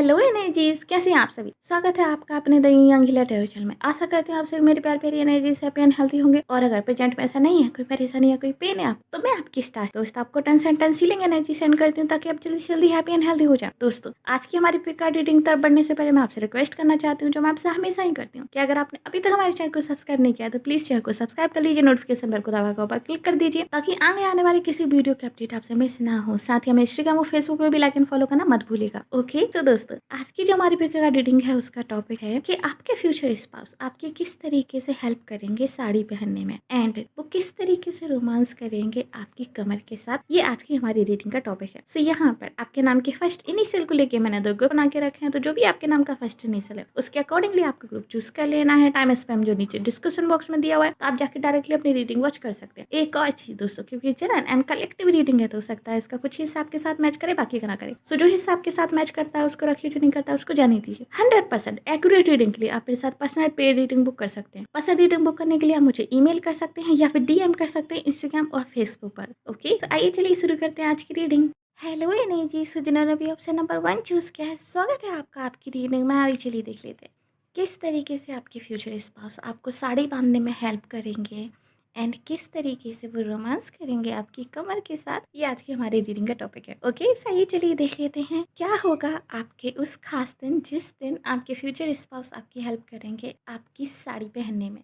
Hello energies, कैसे हैं आप सभी। स्वागत है आपका अपने द यंग टेरो चैनल में। आशा करते हैं आप सभी मेरे प्यार प्यारी एनर्जीज हैप्पी एंड हेल्थी होंगे। और अगर प्रेजेंट में ऐसा नहीं है, कोई परेशानी या कोई पेन है आप, तो मैं आपकी स्टार दोस्त आपको 10 हीलिंग एनर्जी सेंड करती हूँ ताकि आप जल्दी से जल्दी हैप्पी एंड हेल्थी हो जाए। दोस्तों, आज की हमारी पिक कार्ड रीडिंग तरफ बढ़ने से पहले मैं आपसे रिक्वेस्ट करना चाहती हूँ, जो मैं आपसे हमेशा ही करती हूँ, कि अगर आपने अभी तक हमारे चैनल को सब्सक्राइब नहीं किया तो प्लीज चैनल को सब्सक्राइब कर लीजिए, नोटिफिकेशन बेल को दबा कर ऊपर क्लिक कर दीजिए ताकि आगे आने वाली किसी वीडियो के अपडेट आपसे मिस ना हो। साथ ही हमें इंस्टाग्राम और फेसबुक पे भी लाइक एंड फॉलो करना मत भूलिएगा। ओके, तो दोस्तों, आज की जो हमारी पिक का रीडिंग है उसका टॉपिक है कि आपके फ्यूचर स्पाउस आपके किस तरीके से हेल्प करेंगे साड़ी पहनने में, एंड वो किस तरीके से रोमांस करेंगे आपकी कमर के साथ। ये आज की हमारी रीडिंग का टॉपिक है। सो यहाँ पर आपके नाम के फर्स्ट इनिशियल को लेके मैंने 2 ग्रुप बना के रखे हैं, तो जो भी आपके नाम का फर्स्ट इनिशियल है उसके अकॉर्डिंगली आपको ग्रुप चूज कर लेना है। टाइम स्पैम जो नीचे डिस्क्रिप्शन बॉक्स में दिया हुआ है, तो आप जाके डायरेक्टली अपनी रीडिंग वॉच कर सकते हैं। एक और चीज दोस्तों, क्योंकि जनरल एंड कलेक्टिव रीडिंग है तो हो सकता है इसका कुछ हिस्सा आपके साथ मैच करे, बाकी का ना करे। सो जो हिस्सा आपके साथ मैच करता है उसको रखिए, जो नहीं करता है उसको जाने दीजिए। 100% एक्यूरेट रीडिंग के लिए आप मेरे साथ पर्सनल पेड रीडिंग बुक कर सकते हैं। पर्सनल रीडिंग बुक करने के लिए आप मुझे ईमेल कर सकते हैं या फिर डीएम कर सकते हैं इंस्टाग्राम और फेसबुक पर। ओके, तो आइए चलिए शुरू करते हैं आज की रीडिंग। हेलो एनर्जी, सो जिन्होंने भी ऑप्शन नंबर 1 चूज किया है, स्वागत है आपका आपकी रीडिंग में। आइए चलिए देख लेते हैं किस तरीके से आपके फ्यूचर स्पाउस आपको साड़ी बांधने में हेल्प करेंगे एंड किस तरीके से वो रोमांस करेंगे आपकी कमर के साथ। ये आज की हमारी रीडिंग का टॉपिक है। ओके, सही, चलिए देख लेते हैं क्या होगा आपके उस खास दिन जिस दिन आपके फ्यूचर स्पाउस आपकी हेल्प करेंगे आपकी साड़ी पहनने में।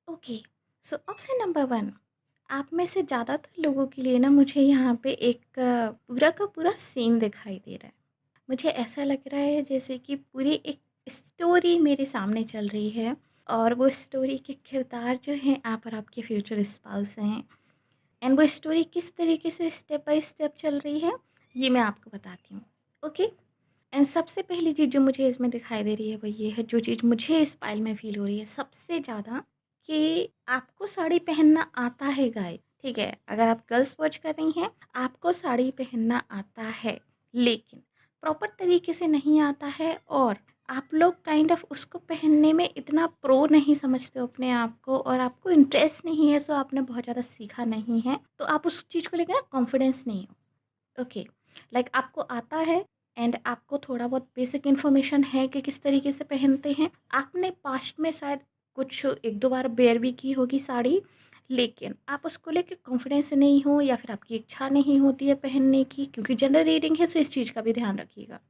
ओके, सो ऑप्शन नंबर 1, आप में से ज़्यादातर लोगों के लिए ना मुझे यहाँ पे एक पूरा का पूरा सीन दिखाई दे रहा है। मुझे ऐसा लग रहा है जैसे कि पूरी एक स्टोरी मेरे सामने चल रही है, और वो स्टोरी के किरदार जो हैं आप और आपके फ्यूचर स्पाउस हैं, एंड वो स्टोरी किस तरीके से स्टेप बाय स्टेप चल रही है ये मैं आपको बताती हूँ। ओके, एंड सबसे पहली चीज़ जो मुझे इसमें दिखाई दे रही है वो ये है, जो चीज़ मुझे इस फाइल में फील हो रही है सबसे ज़्यादा, कि आपको साड़ी पहनना आता है गाय। ठीक है, अगर आप गर्ल्स वॉच कर रही हैं, आपको साड़ी पहनना आता है, लेकिन प्रॉपर तरीके से नहीं आता है, और आप लोग काइंड ऑफ उसको पहनने में इतना प्रो नहीं समझते हो अपने आप को, और आपको इंटरेस्ट नहीं है, सो आपने बहुत ज़्यादा सीखा नहीं है, तो आप उस चीज़ को लेकर ना कॉन्फिडेंस नहीं हो। ओके, लाइक आपको आता है एंड आपको थोड़ा बहुत बेसिक इन्फॉर्मेशन है कि किस तरीके से पहनते हैं। आपने पास्ट में शायद कुछ 1-2 बार वेयर भी की होगी साड़ी, लेकिन आप उसको लेके कॉन्फिडेंस नहीं हो, या फिर आपकी इच्छा नहीं होती है पहनने की, क्योंकि जेंडर रीडिंग है, सो इस चीज़ का भी ध्यान रखिएगा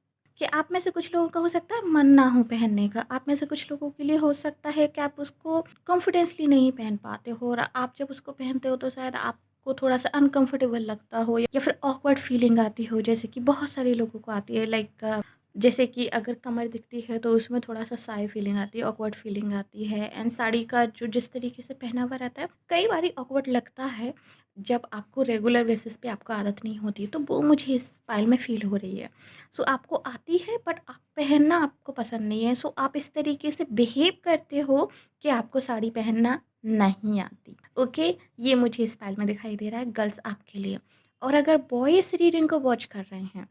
कि आप में से कुछ लोगों का हो सकता है मन ना हो पहनने का। आप में से कुछ लोगों के लिए हो सकता है कि आप उसको कॉन्फिडेंसली नहीं पहन पाते हो, और आप जब उसको पहनते हो तो शायद आपको थोड़ा सा अनकंफर्टेबल लगता हो, या फिर ऑकवर्ड फीलिंग आती हो, जैसे कि बहुत सारे लोगों को आती है। लाइक जैसे कि अगर कमर दिखती है तो उसमें थोड़ा सा साई फीलिंग आती है, ऑकवर्ड फीलिंग आती है, एंड साड़ी का जो जिस तरीके से पहनावा रहता है कई बार ऑकवर्ड लगता है जब आपको रेगुलर बेसिस पे आपको आदत नहीं होती, तो वो मुझे इस फाइल में फील हो रही है। सो आपको आती है बट आप पहनना आपको पसंद नहीं है, सो आप इस तरीके से बिहेव करते हो कि आपको साड़ी पहनना नहीं आती। ओके, ये मुझे इस फाइल में दिखाई दे रहा है गर्ल्स आपके लिए। और अगर बॉयज़ रीडिंग को वॉच कर रहे हैं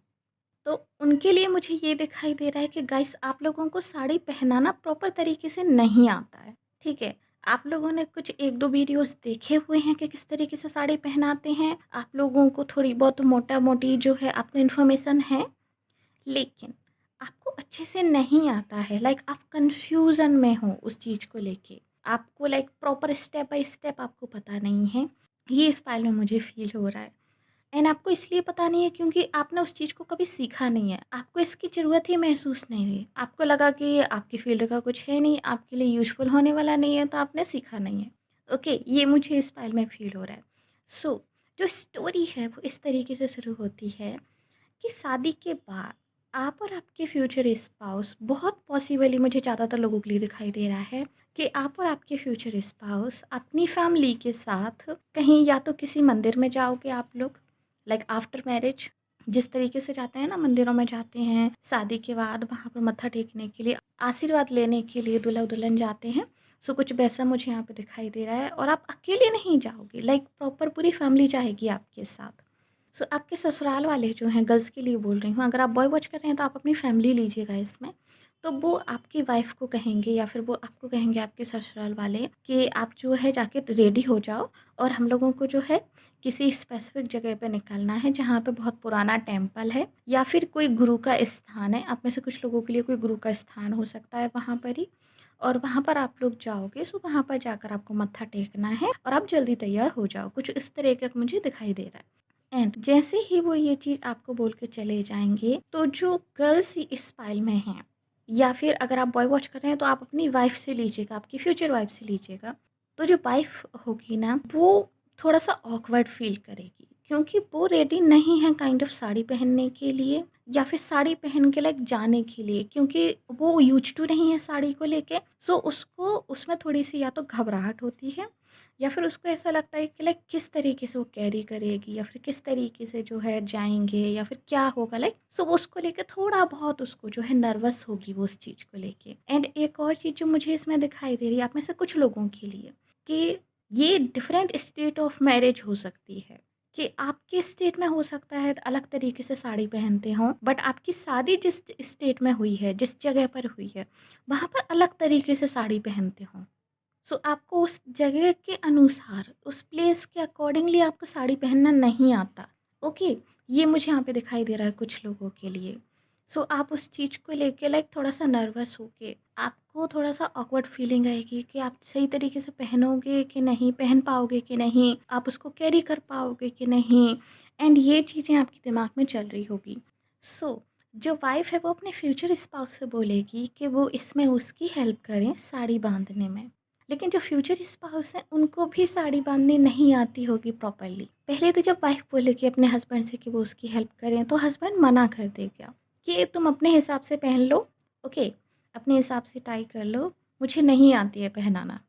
तो उनके लिए मुझे ये दिखाई दे रहा है कि गाइस आप लोगों को साड़ी पहनाना प्रॉपर तरीके से नहीं आता है। ठीक है, आप लोगों ने कुछ 1-2 वीडियोस देखे हुए हैं कि किस तरीके से साड़ी पहनाते हैं। आप लोगों को थोड़ी बहुत मोटा-मोटी जो है आपको इन्फॉर्मेशन है, लेकिन आपको अच्छे से नहीं आता है। लाइक आप कन्फ्यूज़न में हो उस चीज़ को लेके। आपको like proper step by step आपको पता नहीं है। ये इस फाइल में मुझे फ़ील हो रहा है। एंड आपको इसलिए पता नहीं है क्योंकि आपने उस चीज़ को कभी सीखा नहीं है। आपको इसकी ज़रूरत ही महसूस नहीं हुई। आपको लगा कि ये आपकी फ़ील्ड का कुछ है नहीं, आपके लिए यूज़फुल होने वाला नहीं है, तो आपने सीखा नहीं है। ओके, ये मुझे इस फाइल में फ़ील हो रहा है। सो जो स्टोरी है वो इस तरीके से शुरू होती है कि शादी के बाद आप और आपके फ्यूचर स्पाउस, बहुत पॉसिबली मुझे ज़्यादातर लोगों के लिए दिखाई दे रहा है कि आप और आपके फ्यूचर स्पाउस अपनी फैमिली के साथ कहीं, या तो किसी मंदिर में जाओगे आप लोग, लाइक आफ्टर मैरिज जिस तरीके से जाते हैं ना, मंदिरों में जाते हैं शादी के बाद, वहाँ पर मत्था टेकने के लिए, आशीर्वाद लेने के लिए दूल्हा दुल्हन जाते हैं। सो कुछ वैसा मुझे यहाँ पे दिखाई दे रहा है, और आप अकेले नहीं जाओगे, लाइक प्रॉपर पूरी फैमिली जाएगी आपके साथ। सो आपके ससुराल वाले जो हैं, गर्ल्स के लिए बोल रही हूँ, अगर आप बॉय वॉच कर रहे हैं तो आप अपनी फैमिली लीजिएगा इसमें। तो वो आपकी वाइफ़ को कहेंगे या फिर वो आपको कहेंगे आपके ससुराल वाले कि आप जो है जाके रेडी हो जाओ और हम लोगों को जो है किसी स्पेसिफ़िक जगह पे निकलना है जहाँ पे बहुत पुराना टेम्पल है या फिर कोई गुरु का स्थान है। आप में से कुछ लोगों के लिए कोई गुरु का स्थान हो सकता है वहाँ पर ही, और वहाँ पर आप लोग जाओगे, सो वहाँ पर जाकर आपको मत्था टेकना है और आप जल्दी तैयार हो जाओ। कुछ इस तरह का मुझे दिखाई दे रहा है। एंड जैसे ही वो ये चीज़ आपको बोल के चले जाएँगे, तो जो गर्ल्स इस पाइल में हैं या फिर अगर आप बॉय वॉच कर रहे हैं तो आप अपनी वाइफ़ से लीजिएगा, आपकी फ्यूचर वाइफ़ से लीजिएगा। तो जो वाइफ़ होगी ना, वो थोड़ा-सा ऑकवर्ड फ़ील करेगी क्योंकि वो रेडी नहीं है काइंड ऑफ़ साड़ी पहनने के लिए या फिर साड़ी पहन के लाइक जाने के लिए, क्योंकि वो यूज़्ड टू नहीं है साड़ी को लेके। सो उसको उसमें थोड़ी-सी या तो घबराहट होती है या फिर उसको ऐसा लगता है कि लाइक किस तरीके से वो कैरी करेगी या फिर किस तरीके से जो है जाएँगे या फिर क्या होगा लाइक, सो वो उसको लेके थोड़ा बहुत उसको जो है नर्वस होगी वो उस चीज़ को लेके। एंड एक और चीज़ जो मुझे इसमें दिखाई दे रही है आप में से कुछ लोगों के लिए, कि ये डिफरेंट स्टेट ऑफ मैरिज हो सकती है। कि आपके स्टेट में हो सकता है अलग तरीके से साड़ी पहनते हों, बट आपकी शादी जिस स्टेट में हुई है, जिस जगह पर हुई है, वहाँ पर अलग तरीके से साड़ी पहनते हों। सो आपको उस जगह के अनुसार, उस प्लेस के अकॉर्डिंगली आपको साड़ी पहनना नहीं आता। ओके, ये मुझे यहाँ पे दिखाई दे रहा है कुछ लोगों के लिए। सो आप उस चीज़ को लेके लाइक थोड़ा-सा नर्वस होके, आपको थोड़ा-सा ऑकवर्ड फीलिंग आएगी कि आप सही तरीके से पहनोगे कि नहीं, पहन पाओगे कि नहीं, आप उसको कैरी कर पाओगे कि नहीं, एंड ये चीज़ें आपके दिमाग में चल रही होगी। सो जो वाइफ़ है वो अपने फ्यूचर स्पाउस से बोलेगी कि वो इसमें उसकी हेल्प करें साड़ी बाँधने में। लेकिन जो फ्यूचर स्पाउस हैं उनको भी साड़ी बाँधनी नहीं आती होगी प्रॉपर्ली। पहले तो जब वाइफ़ बोलेगी अपने हस्बैंड से कि वो उसकी हेल्प करें, तो हस्बैंड मना कर देगा कि तुम अपने हिसाब से पहन लो, ओके, अपने हिसाब से टाई कर लो, मुझे नहीं आती है पहनाना।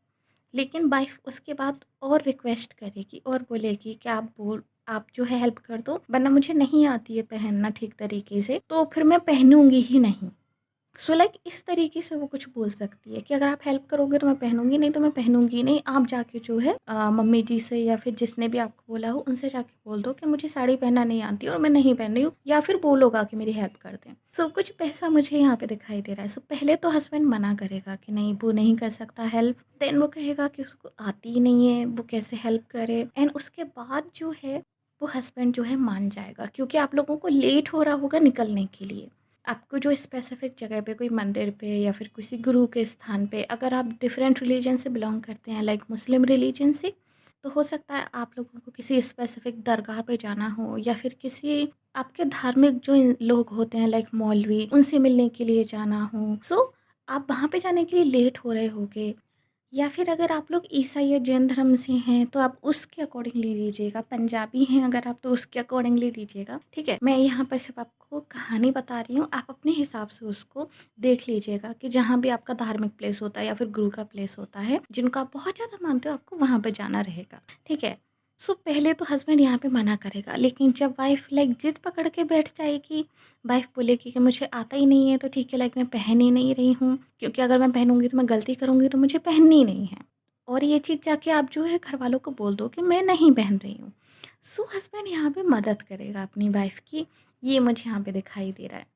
लेकिन वाइफ़ उसके बाद और रिक्वेस्ट करेगी और बोलेगी कि आप जो है हेल्प कर दो, वरना मुझे नहीं आती है पहनना ठीक तरीके से, तो फिर मैं पहनूँगी ही नहीं। सो लाइक इस तरीके से वो कुछ बोल सकती है कि अगर आप हेल्प करोगे तो मैं पहनूँगी, नहीं तो मैं पहनूँगी नहीं। आप जाके जो है मम्मी जी से या फिर जिसने भी आपको बोला हो उनसे जाके बोल दो कि मुझे साड़ी पहनना नहीं आती और मैं नहीं पहन रही हूँ, या फिर बोलोगा कि मेरी हेल्प कर दें। सो कुछ पैसा मुझे यहाँ पे दिखाई दे रहा है। सो पहले तो हस्बैंड मना करेगा कि नहीं, वो नहीं कर सकता हेल्प। देन वो कहेगा कि उसको आती ही नहीं है, वो कैसे हेल्प करे, एंड उसके बाद जो है वो हस्बैंड जो है मान जाएगा क्योंकि आप लोगों को लेट हो रहा होगा निकलने के लिए। आपको जो स्पेसिफिक जगह पे कोई मंदिर पे या फिर किसी गुरु के स्थान पे, अगर आप डिफरेंट रिलीजन से बिलोंग करते हैं लाइक मुस्लिम रिलीजन से, तो हो सकता है आप लोगों को किसी स्पेसिफिक दरगाह पे जाना हो या फिर किसी आपके धार्मिक जो लोग होते हैं लाइक मौलवी, उनसे मिलने के लिए जाना हो। सो आप वहाँ पे जाने के लिए लेट हो रहे होगे, या फिर अगर आप लोग ईसाई या जैन धर्म से हैं तो आप उसके अकॉर्डिंगली लीजिएगा, पंजाबी हैं अगर आप तो उसके अकॉर्डिंगली लीजिएगा, ठीक है। मैं यहाँ पर सिर्फ आपको कहानी बता रही हूँ, आप अपने हिसाब से उसको देख लीजिएगा कि जहाँ भी आपका धार्मिक प्लेस होता है या फिर गुरु का प्लेस होता है जिनको आप बहुत ज़्यादा मानते हो, आपको वहाँ पर जाना रहेगा, ठीक है। सो पहले तो हस्बैंड यहाँ पे मना करेगा, लेकिन जब वाइफ लाइक जिद पकड़ के बैठ जाएगी, वाइफ बोलेगी कि मुझे आता ही नहीं है तो ठीक है, लाइक मैं पहन ही नहीं रही हूँ, क्योंकि अगर मैं पहनूंगी तो मैं गलती करूँगी तो मुझे पहननी नहीं है। और ये चीज़ जाके आप जो है घर वालों को बोल दो कि मैं नहीं पहन रही हूँ। सो हस्बैंड यहाँ पे मदद करेगा अपनी वाइफ की, ये मुझे यहाँ पे दिखाई दे रहा है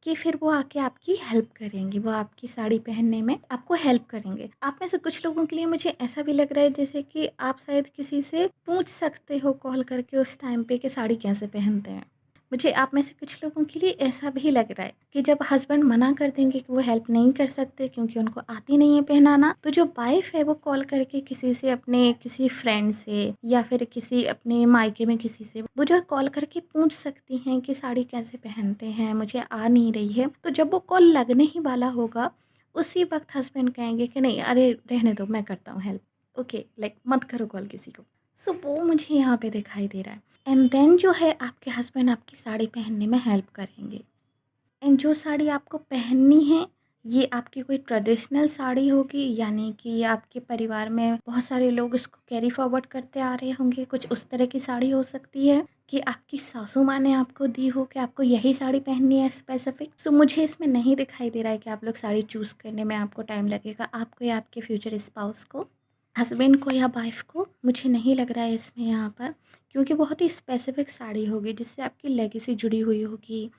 कि फिर वो आके आपकी हेल्प करेंगी, वो आपकी साड़ी पहनने में आपको हेल्प करेंगे। आप में से कुछ लोगों के लिए मुझे ऐसा भी लग रहा है जैसे कि आप शायद किसी से पूछ सकते हो कॉल करके उस टाइम पे कि साड़ी कैसे पहनते हैं। मुझे आप में से कुछ लोगों के लिए ऐसा भी लग रहा है कि जब हस्बैंड मना कर देंगे कि वो हेल्प नहीं कर सकते क्योंकि उनको आती नहीं है पहनाना, तो जो वाइफ है वो कॉल करके किसी से, अपने किसी फ्रेंड से या फिर किसी अपने मायके में किसी से, वो जो है कॉल करके पूछ सकती हैं कि साड़ी कैसे पहनते हैं, मुझे आ नहीं रही है। तो जब वो कॉल लगने ही वाला होगा, उसी वक्त हस्बैंड कहेंगे कि नहीं, अरे रहने दो, मैं करता हूँ हेल्प, ओके, लाइक मत करो कॉल किसी को। सो वो मुझे यहाँ पे दिखाई दे रहा है। एंड देन जो है आपके हस्बैंड आपकी साड़ी पहनने में हेल्प करेंगे। एंड जो साड़ी आपको पहननी है, ये आपकी कोई ट्रेडिशनल साड़ी होगी, यानी कि ये आपके परिवार में बहुत सारे लोग इसको कैरी फॉरवर्ड करते आ रहे होंगे। कुछ उस तरह की साड़ी हो सकती है कि आपकी सासू माँ ने आपको दी हो कि आपको यही साड़ी पहननी है स्पेसिफिक। सो मुझे इसमें नहीं दिखाई दे रहा है कि आप लोग साड़ी चूज़ करने में आपको टाइम लगेगा, आपको या आपके फ्यूचर स्पाउस को, हस्बैंड को या वाइफ को। मुझे नहीं लग रहा है इसमें यहाँ पर, क्योंकि बहुत ही स्पेसिफिक साड़ी होगी जिससे आपकी लेगेसी जुड़ी हुई होगी,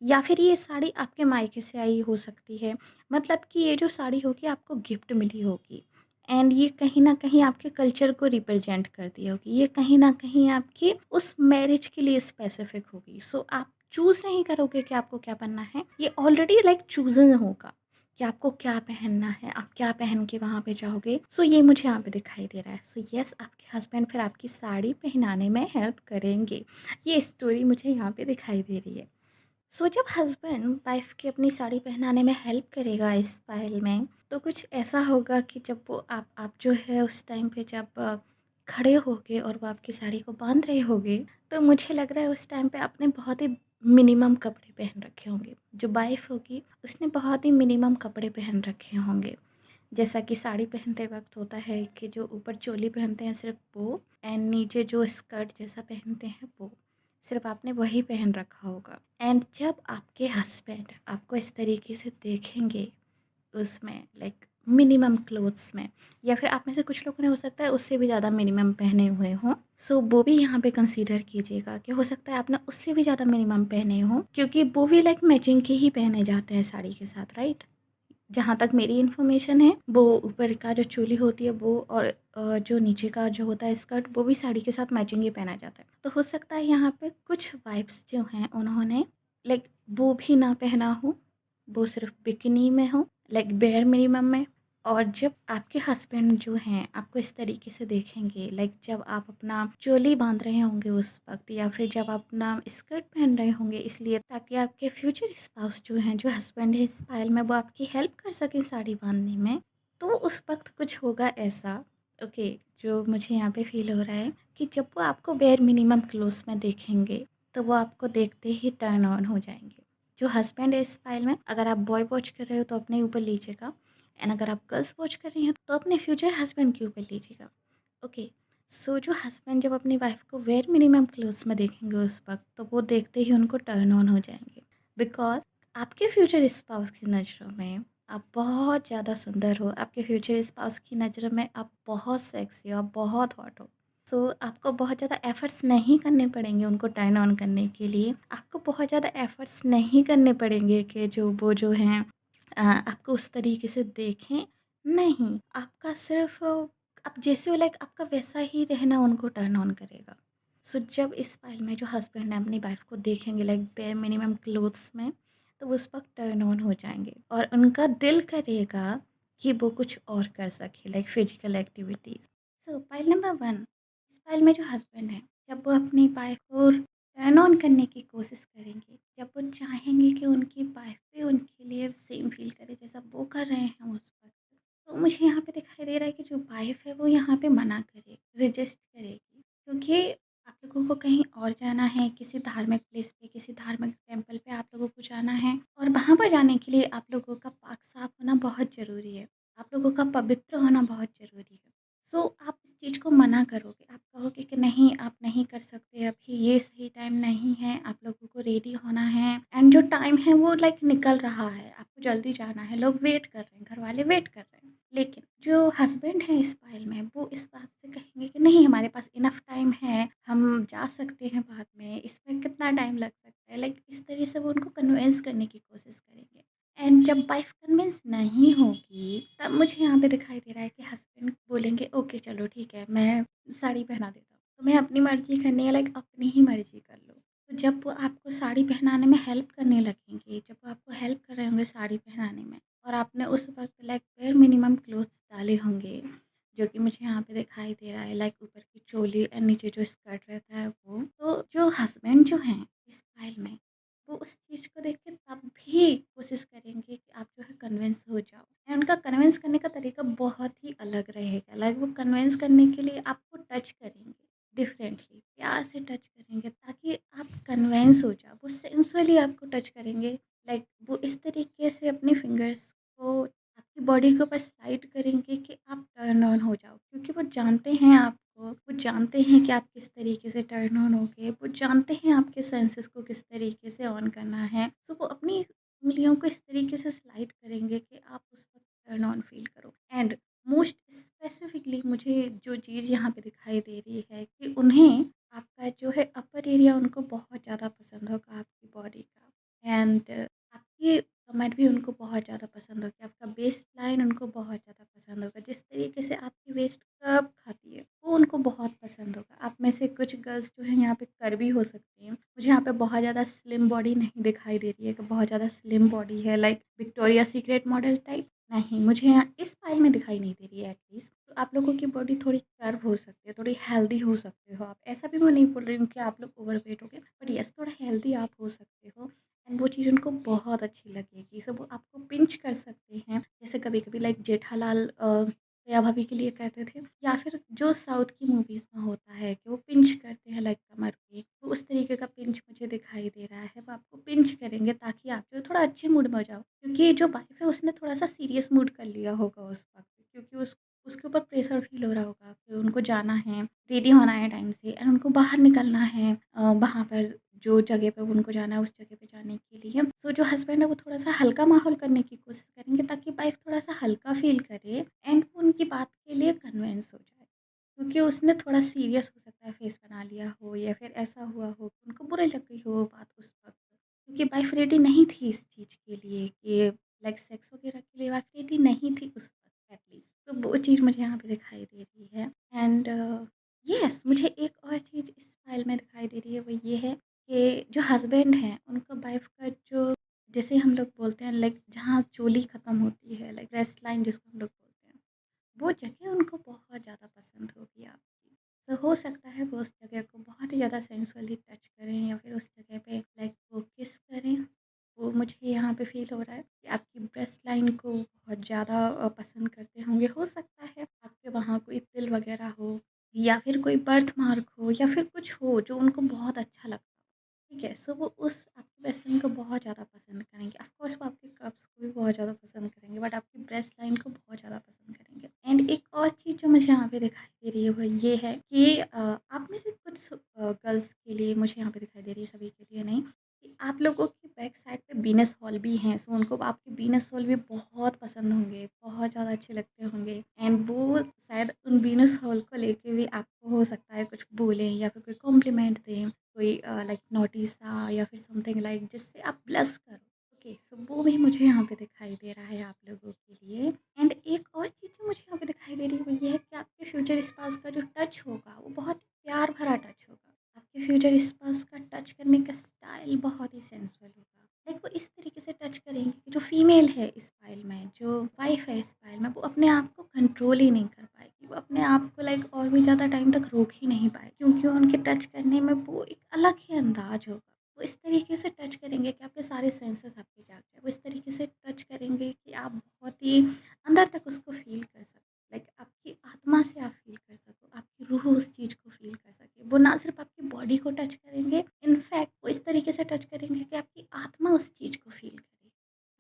या फिर ये साड़ी आपके मायके से आई हो सकती है। मतलब कि ये जो साड़ी होगी आपको गिफ्ट मिली होगी एंड ये कहीं न कहीं आपके कल्चर को रिप्रेज़ेंट करती होगी। ये कहीं न कहीं आपकी उस मैरिज के लिए स्पेसिफ़िक होगी। सो आप चूज़ नहीं करोगे कि आपको क्या पहनना है। ये ऑलरेडी लाइक चूज़न होगा कि आपको क्या पहनना है, आप क्या पहन के वहाँ पे जाओगे। सो ये मुझे यहाँ पे दिखाई दे रहा है। सो येस, आपके हस्बैंड फिर आपकी साड़ी पहनाने में हेल्प करेंगे। ये स्टोरी मुझे यहाँ पे दिखाई दे रही है। सो जब हस्बैंड वाइफ की अपनी साड़ी पहनाने में हेल्प करेगा इस स्टाइल में, तो कुछ ऐसा होगा कि जब वो आप जो है उस टाइम पे जब खड़े होगे और वो आपकी साड़ी को बांध रहे होगे, तो मुझे लग रहा है उस टाइम पे आपने बहुत ही मिनिमम कपड़े पहन रखे होंगे। जो वाइफ होगी उसने बहुत ही मिनिमम कपड़े पहन रखे होंगे। जैसा कि साड़ी पहनते वक्त होता है कि जो ऊपर चोली पहनते हैं सिर्फ वो, एंड नीचे जो स्कर्ट जैसा पहनते हैं वो, सिर्फ आपने वही पहन रखा होगा। एंड जब आपके हस्बैंड आपको इस तरीके से देखेंगे उसमें लाइक मिनिमम क्लोथ्स में, या फिर आप में से कुछ लोगों ने हो सकता है उससे भी ज़्यादा मिनिमम पहने हुए हों, सो वो भी यहाँ पे कंसीडर कीजिएगा कि हो सकता है आपने उससे भी ज़्यादा मिनिमम पहने हों, क्योंकि वो भी लाइक मैचिंग के ही पहने जाते हैं साड़ी के साथ, राइट। जहाँ तक मेरी इन्फॉर्मेशन है, वो ऊपर का जो चोली होती है वो और जो नीचे का जो होता है स्कर्ट, वो भी साड़ी के साथ मैचिंग ही पहना जाता है। तो हो सकता है यहाँ पे कुछ वाइब्स जो हैं उन्होंने लाइक वो भी ना पहना हो, वो सिर्फ बिकिनी में हो, लाइक बेयर मिनिमम में। और जब आपके हस्बैंड जो हैं आपको इस तरीके से देखेंगे, लाइक जब आप अपना चोली बांध रहे होंगे उस वक्त, या फिर जब आप अपना स्कर्ट पहन रहे होंगे, इसलिए ताकि आपके फ्यूचर स्पाउस जो हैं, जो हस्बैंड है इस फाइल में, वो आपकी हेल्प कर सकें साड़ी बांधने में। तो उस वक्त कुछ होगा ऐसा, ओके, जो मुझे यहाँ पे फील हो रहा है कि जब वो आपको बेयर मिनिमम क्लोथ्स में देखेंगे, तो वो आपको देखते ही टर्न ऑन हो जाएंगे। जो हस्बैंड है इस फाइल में, अगर आप बॉय वॉच कर रहे हो तो अपने ऊपर लीजिएगा, एंड अगर आप गर्ल्स वॉच कर रही हैं तो अपने फ्यूचर हस्बैंड के ऊपर लीजिएगा। ओके। सो जो हस्बैंड जब अपनी वाइफ को वेयर मिनिमम क्लोथ्स में देखेंगे उस वक्त, तो वो देखते ही उनको टर्न ऑन हो जाएंगे। बिकॉज आपके फ्यूचर स्पाउस की नज़रों में आप बहुत ज़्यादा सुंदर हो, आपके फ्यूचर स्पाउस की नज़रों में आप बहुत सेक्सी हो, आप बहुत हॉट हो। सो आपको बहुत ज़्यादा एफ़र्ट्स नहीं करने पड़ेंगे उनको टर्न ऑन करने के लिए। आपको बहुत ज़्यादा एफ़र्ट्स नहीं करने पड़ेंगे कि जो वो जो हैं आपको उस तरीके से देखें। नहीं, आपका सिर्फ़ आप जैसे हो लाइक आपका वैसा ही रहना उनको टर्न ऑन करेगा। सो जब इस फाइल में जो हस्बैंड है अपनी वाइफ को देखेंगे लाइक बेयर मिनिमम क्लोथ्स में, तो वो उस वक़्त टर्न ऑन हो जाएँगे और उनका दिल करेगा कि वो कुछ और कर सके लाइक फ़िज़िकल एक्टिविटीज़। सो फाइल नंबर 1, इस फाइल में जो हस्बैंड है, जब वो अपनी वाइफ को टर्न ऑन करने की कोशिश करेंगे, जब वो चाहेंगे कि उनकी वाइफ भी उनके लिए सेम फ़ील करे जैसा वो कर रहे हैं उस वक़्त, तो मुझे यहाँ पे दिखाई दे रहा है कि जो वाइफ है वो यहाँ पे मना करे, रेजिस्ट करेगी। क्योंकि आप लोगों को कहीं और जाना है, किसी धार्मिक प्लेस पे, किसी धार्मिक टेम्पल पे आप लोगों को जाना है, और वहाँ पर जाने के लिए आप लोगों का पाक साफ होना बहुत ज़रूरी है। आप लोगों का पवित्र होना बहुत ज़रूरी है। सो आप इस चीज़ को मना करोगे, आप कहोगे कि नहीं, आप नहीं कर सकते, अभी ये सही टाइम नहीं है, आप लोगों को रेडी होना है, एंड जो टाइम है वो लाइक निकल रहा है, आपको जल्दी जाना है, लोग वेट कर रहे हैं, घर वाले वेट कर रहे हैं। लेकिन जो हस्बैंड है इस फाइल में, वो इस बात से कहेंगे कि नहीं, हमारे पास इनफ टाइम है, हम जा सकते हैं बाद में, इसमें कितना टाइम लग सकता है, लाइक इस तरह से वो उनको कन्विंस करने की कोशिश करेंगे। एंड जब वाइफ कन्विंस नहीं होगी, तब मुझे यहाँ पे दिखाई दे रहा है कि हस्बैंड बोलेंगे ओके चलो ठीक है, मैं साड़ी पहना देता हूँ, तुम्हें अपनी मर्जी करनी है, लाइक अपनी ही मर्जी कर लो। तो जब वो आपको साड़ी पहनाने में हेल्प करने लगेंगे, जब वो आपको हेल्प कर रहे होंगे साड़ी पहनाने में, और आपने उस वक्त लाइक वेयर मिनिमम क्लोथ्स डाले होंगे, जो कि मुझे यहाँ पे दिखाई दे रहा है, लाइक ऊपर की चोली और नीचे जो स्कर्ट रहता है वो, तो जो हस्बैंड जो हैं इस फाइल में, वो उस चीज़ को देख के तब भी कोशिश करेंगे कि आप जो है कन्विंस हो जाओ, एंड उनका कन्विंस करने का तरीका बहुत ही अलग रहेगा। लाइक वो कन्विंस करने के लिए आपको टच करेंगे डिफरेंटली, प्यार से टच करेंगे ताकि आप कन्विंस हो जाओ। वो सेंसुअली आपको टच करेंगे, लाइक वो इस तरीके से अपने फिंगर्स को आपकी बॉडी के ऊपर स्लाइड करेंगे कि आप टर्न ऑन हो जाओ, क्योंकि वो जानते हैं आपको, वो जानते हैं कि आप किस तरीके से टर्न ऑन होगे, वो जानते हैं आपके सेंसेस को किस तरीके से ऑन करना है। सो वो अपनी उंगलियों को इस तरीके से स्लाइड करेंगे कि आप उस वक्त टर्न ऑन फील करो। एंड मोस्ट स्पेसिफिकली मुझे जो चीज़ यहाँ पे दिखाई दे रही है कि उन्हें आपका जो है अपर एरिया उनको बहुत ज़्यादा पसंद होगा आपकी बॉडी का, एंड बहुत ज़्यादा पसंद होगी, आपका वेस्ट लाइन उनको बहुत ज़्यादा पसंद होगा, जिस तरीके से आपकी वेस्ट कर्व खाती है वो उनको बहुत पसंद होगा। आप में से कुछ गर्ल्स जो हैं यहाँ पे कर्वी हो सकती हैं। मुझे यहाँ पे बहुत ज़्यादा स्लिम बॉडी नहीं दिखाई दे रही है कि बहुत ज़्यादा स्लिम बॉडी है like Victoria secret model type, नहीं, मुझे यहाँ इस स्टाइल में दिखाई नहीं दे रही है एटलीस्ट। तो आप लोगों की बॉडी थोड़ी कर्व हो सकती है, थोड़ी हेल्दी हो सकते हो आप। ऐसा भी मैं नहीं बोल रही हूँ कि आप लोग ओवरवेट हो गए, बट यस थोड़ा हेल्दी आप हो सकते हो एंड वो चीज़ उनको बहुत अच्छी लगेगी। सो वो आपको पिंच कर सकते हैं, जैसे कभी-कभी लाइक जेठालाल दया भाभी के लिए कहते थे, या फिर जो साउथ की मूवीज़ में होता है कि वो पिंच करते हैं लाइक कमर पे, तो उस तरीके का पिंच मुझे दिखाई दे रहा है। वो आपको पिंच करेंगे ताकि आप जो थोड़ा अच्छे मूड में हो जाओ, क्योंकि जो वाइफ़ है उसने थोड़ा-सा सीरियस मूड कर लिया होगा उस वक़्त, क्योंकि उसके ऊपर प्रेशर फ़ील हो रहा होगा कि उनको जाना है, रेडी होना है टाइम से एंड उनको बाहर निकलना है वहाँ पर जो जगह पे उनको जाना है उस जगह पे जाने के लिए। तो जो हस्बैंड है वो थोड़ा-सा हल्का माहौल करने की कोशिश करेंगे ताकि वाइफ़ थोड़ा-सा हल्का फ़ील करे एंड वो उनकी बात के लिए कन्विंस हो जाए। क्योंकि उसने थोड़ा सीरियस हो सकता है फेस बना लिया हो या फिर ऐसा हुआ हो, उनको बुरी लग गई हो वो बात उस वक़्त। क्योंकि वाइफ़ रेडी नहीं थी इस चीज़ के लिए कि लाइक सेक्स वगैरह के लिए वाइफ़ रेडी नहीं थी उस वक़्त एटलीस्ट। तो वो चीज़ मुझे यहाँ पे दिखाई दे रही है एंड येस मुझे एक और चीज़ इस फ़ाइल में दिखाई दे रही है, वो ये है कि जो हस्बैंड हैं उनका वाइफ़ का जो, जैसे हम लोग बोलते हैं लाइक जहाँ चोली ख़त्म होती है लाइक ब्रेस्ट लाइन जिसको हम लोग बोलते हैं, वो जगह उनको बहुत ज़्यादा पसंद होगी आपकी। तो हो सकता है वो उस जगह को बहुत ही ज़्यादा सेंसुअली टच करें या फिर उस जगह पे लाइक वो किस करें। वो मुझे यहाँ पे फ़ील हो रहा है कि आपकी ब्रेस्ट लाइन को बहुत ज़्यादा पसंद करते होंगे। हो सकता है आपके वहाँ कोई तिल वग़ैरह हो या फिर कोई बर्थ मार्क हो या फिर कुछ हो जो उनको बहुत अच्छा लगता हो। ठीक है, सो वो उस आपकी ब्रेस्ट लाइन को बहुत ज़्यादा पसंद करेंगे। ऑफ़ कोर्स वो आपके कर्व्स को भी बहुत ज़्यादा पसंद करेंगे, बट आपकी ब्रेस्ट लाइन को बहुत ज़्यादा पसंद करेंगे। एंड एक और चीज़ जो मुझे यहाँ पे दिखाई दे रही है वो ये है कि आप में से कुछ गर्ल्स के लिए मुझे यहाँ पे दिखाई दे रही है, सभी के लिए नहीं, कि आप लोगों की बैक साइड पे वीनस हॉल भी हैं, सो उनको आपके वीनस हॉल भी बहुत पसंद होंगे, बहुत ज़्यादा अच्छे लगते होंगे एंड वो शायद उन वीनस हॉल को लेके भी आपको हो सकता है कुछ बोलें या फिर कोई कॉम्प्लीमेंट दें, कोई लाइक नोटिस सा या फिर समथिंग लाइक जिससे आप ब्लश करो। ओके, सो वो भी मुझे यहाँ पे दिखाई दे रहा है आप लोगों के लिए। एंड एक और चीज़ जो मुझे यहाँ पे दिखाई दे रही है वो ये है कि आपके फ्यूचर स्पाउस का जो टच होगा वो बहुत प्यार भरा टच होगा। आपके फ्यूचर स्पाउस का टच करने का स्टाइल बहुत ही सेंसुअल होगा। लाइक वो इस तरीके से टच करेंगे कि जो फीमेल है इस फाइल में, जो वाइफ है इस फाइल में, वो अपने आप को कंट्रोल ही नहीं कर पाएगी। वो अपने आप को लाइक और भी ज़्यादा टाइम तक रोक ही नहीं पाएगी, क्योंकि उनके टच करने में वो एक अलग ही अंदाज होगा। वो इस तरीके से टच करेंगे कि आपके सारे सेंसेस आपके जाग जाए। वो इस तरीके से टच करेंगे कि आप बहुत ही अंदर तक उसको फ़ील कर सको। लाइक आपकी आत्मा से आप फ़ील कर सको, आपकी रूह उस चीज़ को फ़ील कर सके। वो ना सिर्फ़ आपकी बॉडी को टच करेंगे, इनफैक्ट वो इस तरीके से टच करेंगे कि आपकी आत्मा उस चीज़ को फ़ील करे।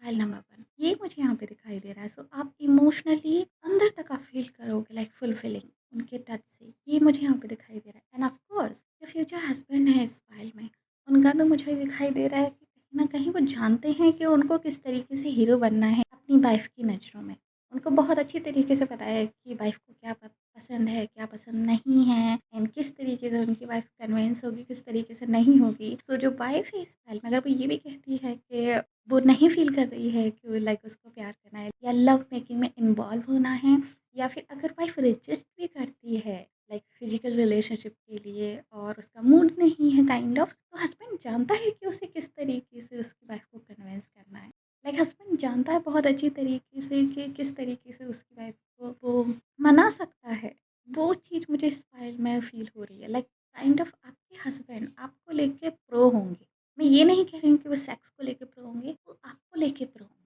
फाइल नंबर 1 ये मुझे यहाँ पे दिखाई दे रहा है। सो आप इमोशनली अंदर तक आप फ़ील करोगे लाइक फुलफिलिंग उनके टच से। ये मुझे यहाँ पे दिखाई दे रहा है एंड ऑफ कोर्स जो फ्यूचर हस्बैंड है इस फाइल में, उनका तो मुझे दिखाई दे रहा है कि कहीं न कहीं वो जानते हैं कि उनको किस तरीके से हीरो बनना है अपनी वाइफ़ की नज़रों में। उनको बहुत अच्छी तरीके से पता है कि वाइफ़ को क्या पसंद है, क्या पसंद नहीं है एंड किस तरीके से उनकी वाइफ़ कन्विंस होगी, किस तरीके से नहीं होगी। सो जो वाइफ़ है इस फाइल में, अगर वो ये भी कहती है कि वो नहीं फ़ील कर रही है कि लाइक उसको प्यार करना है या लव मेकिंग में इन्वॉल्व होना है, या फिर अगर वाइफ़ रिजेक्ट भी करती है लाइक फिजिकल रिलेशनशिप के लिए और उसका मूड नहीं है काइंड ऑफ, तो हस्बैंड जानता है कि उसे किस तरीके से उसकी वाइफ को कन्विंस करना है। लाइक हस्बैंड जानता है बहुत अच्छी तरीके से कि किस तरीके से उसकी वाइफ को वो मना सकता है। वो चीज़ मुझे इस फाइल में फील हो रही है लाइक काइंड ऑफ आपके हस्बैंड आपको लेके प्रो होंगे। मैं ये नहीं कह रही हूँ कि वो सेक्स को लेके प्रो होंगे, वो आपको लेके प्रो होंगे।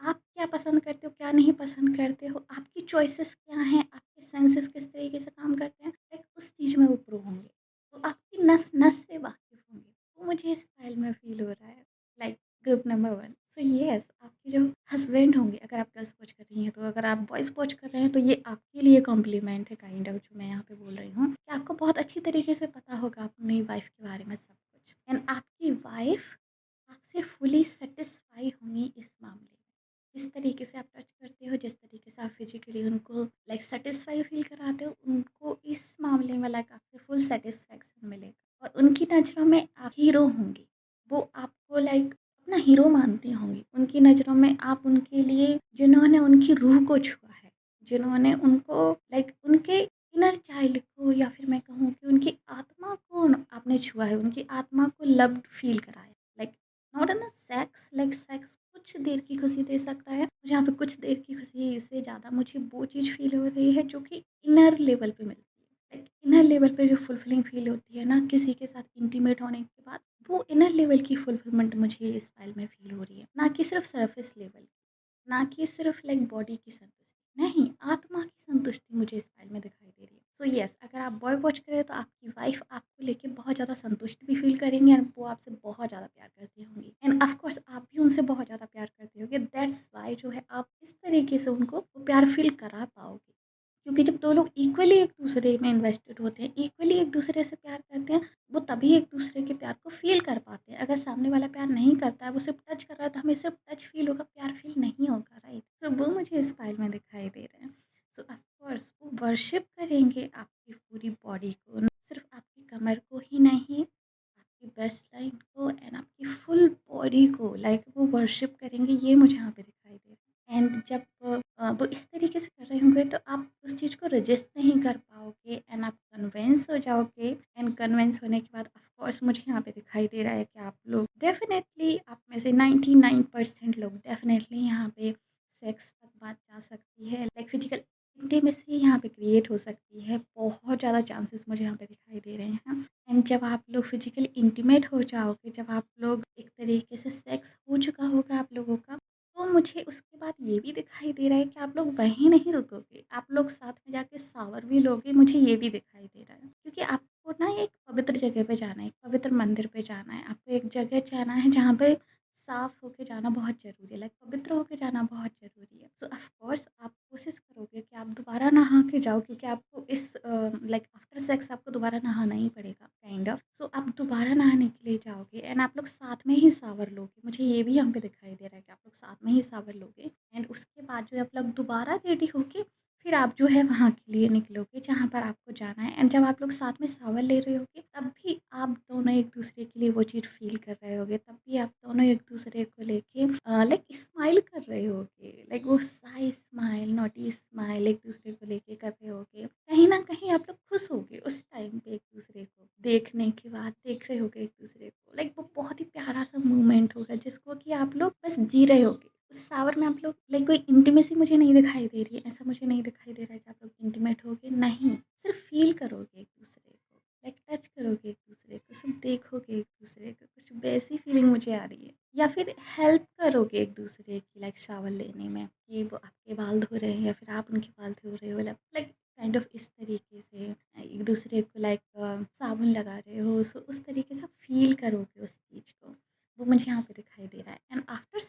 आप क्या पसंद करते हो, क्या नहीं पसंद करते हो, आपकी चॉइसेस क्या हैं, आपके सेंसेस किस तरीके से काम करते हैं, लाइक उस चीज़ में वो प्रो होंगे। तो आपकी नस-नस से वाकिफ़ होंगे। वो मुझे इस फ़ाइल में फ़ील हो रहा है, like group number 1। So yes, आपके जो हस्बैंड होंगे, अगर आप गर्ल्स वॉच कर रही हैं, तो अगर आप बॉयज़ वॉच कर रहे हैं, तो ये आपके लिए कॉम्प्लीमेंट है काइंड ऑफ जो मैं यहाँ पे बोल रही हूँ, कि आपको बहुत अच्छी तरीके से पता होगा अपनी वाइफ़ के बारे में सब कुछ एंड आपकी वाइफ़ आपसे फुली सैटिस्फाई होंगी इस मामले में। जिस तरीके से आप टच करते हो, जिस तरीके से आप फिजिकली उनको लाइक सैटिस्फाई फील कराते हो, उनको इस मामले में लाइक आपसे फुल सैटिस्फैक्शन मिलेगा और उनकी नज़रों में आप हीरो होंगी। वो आपको लाइक अपना अपना हीरो मानती होंगी। उनकी नज़रों में आप उनके लिए जिन्होंने उनकी रूह को छुआ है, जिन्होंने उनको उनके इनर चाइल्ड को, या फिर मैं कहूँ कि उनकी आत्मा को आपने छुआ है, उनकी आत्मा को लव्ड फ़ील कराया। Like not in the sex, like sex कुछ देर की खुशी दे सकता है। मुझे यहाँ पे कुछ देर की खुशी से ज़्यादा मुझे वो चीज़ फ़ील हो रही है जो कि इनर लेवल पे मिलती है। लाइक इनर लेवल पे जो फुलफिलिंग फ़ील होती है ना किसी के साथ इंटीमेट होने के बाद, वो इनर लेवल की फुलफिलमेंट मुझे इस फाइल में फ़ील हो रही है। ना कि सिर्फ सरफेस लेवल, ना कि सिर्फ बॉडी की संतुष्टि, नहीं, आत्मा की संतुष्टि मुझे इस फाइल में दिखाई दे रही है। सो यस, अगर आप बॉय वॉच करें तो आपकी वाइफ आपको लेके बहुत ज़्यादा संतुष्ट भी फील करेंगे एंड वो आपसे बहुत ज़्यादा प्यार करती होंगी, एंड ऑफ कोर्स आप भी उनसे बहुत ज़्यादा प्यार करते होंगे। दैट्स वाई जो है आप इस तरीके से उनको वो प्यार फील करा पाओगे, क्योंकि जब 2 लोग इक्वली एक दूसरे में इन्वेस्टेड होते हैं, इक्वली एक दूसरे से प्यार करते हैं, वो तभी एक दूसरे के प्यार को फ़ील कर पाते हैं। अगर सामने वाला प्यार नहीं करता है, वो सिर्फ़ टच कर रहा है, तो हमें सिर्फ़ टच फ़ील होगा, प्यार फ़ील नहीं होगा, राइट? तो वो मुझे इस फाइल में दिखाई दे रहे हैं। सो ऑफ़ कोर्स वो वर्शिप करेंगे आपकी पूरी बॉडी को, ना सिर्फ़ आपकी कमर को ही नहीं, आपकी ब्रेस्ट लाइन को एंड आपकी फुल बॉडी को, वो वर्शिप करेंगे, ये मुझे यहाँ पे दिखाई दे रहा है। एंड जब वो इस तरीके से कर रहे होंगे तो आप उस चीज़ को रजिस्ट नहीं कर पाओगे एंड आप कन्विंस हो जाओगे, एंड कन्विंस होने के बाद ऑफ कोर्स मुझे यहाँ पे दिखाई दे रहा है कि आप लोग डेफ़िनेटली, आप में से 99% लोग डेफ़िनेटली यहाँ पे सेक्स तक बात जा सकती है, फिज़िकल इंटीमेसी यहाँ पे क्रिएट हो सकती है। बहुत ज़्यादा चांसेस मुझे यहाँ पे दिखाई दे रहे हैं। एंड जब आप लोग फिज़िकली इंटीमेट हो जाओगे, जब आप लोग एक तरीके से सेक्स हो चुका होगा आप लोगों का, तो मुझे उसके बाद ये भी दिखाई दे रहा है कि आप लोग वहीं नहीं रुकोगे, आप लोग साथ में जाके शावर भी लोगे, मुझे ये भी दिखाई दे रहा है। क्योंकि आपको ना एक पवित्र जगह पे जाना है, एक पवित्र मंदिर पे जाना है, आपको एक जगह जाना है जहाँ पे साफ़ होके जाना बहुत ज़रूरी है, पवित्र होके जाना बहुत ज़रूरी है। सो ऑफ़ कोर्स आप कोशिश करोगे कि आप दोबारा नहा के जाओ, क्योंकि आपको इस आफ्टर सेक्स आपको दोबारा नहाना ही पड़ेगा काइंड ऑफ। सो आप दोबारा नहाने के लिए जाओगे एंड आप लोग साथ में ही शावर लोगे, मुझे ये भी यहाँ पे दिखाई दे रहा है कि आप लोग साथ में ही शावर लोगे, एंड उसके बाद जो है आप लोग दोबारा रेडी होके फिर आप जो है वहाँ के लिए निकलोगे जहाँ पर आपको जाना है। एंड जब आप लोग साथ में शावर ले रहे होगे, तब भी आप दोनों एक दूसरे के लिए वो चीज़ फ़ील कर रहे होगे, तब भी आप दोनों एक दूसरे को लेके स्माइल कर रहे होगे, वो साई स्माइल, नॉटी स्माइल एक दूसरे को लेके कर रहे होगे। कहीं न कहीं आप लोग खुश होगे उस टाइम पे एक दूसरे को देखने के बाद, देख रहे होगे एक दूसरे को, वो बहुत ही प्यारा-सा मोमेंट होगा जिसको कि आप लोग बस जी रहे होगे। उस शावर में आप लोग कोई इंटीमेसी मुझे नहीं दिखाई दे रही है, ऐसा मुझे नहीं दिखाई दे रहा है कि आप लोग इंटीमेट होगे, नहीं, सिर्फ़ फ़ील करोगे एक-दूसरे को, टच करोगे एक-दूसरे को, सिर्फ़ देखोगे एक-दूसरे को, कुछ वैसी फ़ीलिंग मुझे आ रही है। या फिर हेल्प करोगे एक-दूसरे की शावर लेने में, कि वो आपके बाल धो रहे हैं या फिर आप उनके बाल धो रहे हो, काइंड ऑफ इस तरीके से एक-दूसरे को साबुन लगा रहे हो, सो उस तरीके से आप फ़ील करोगे उस चीज़ को। वो मुझे यहाँ पे दिखाई दे रहा है। एंड आफ्टर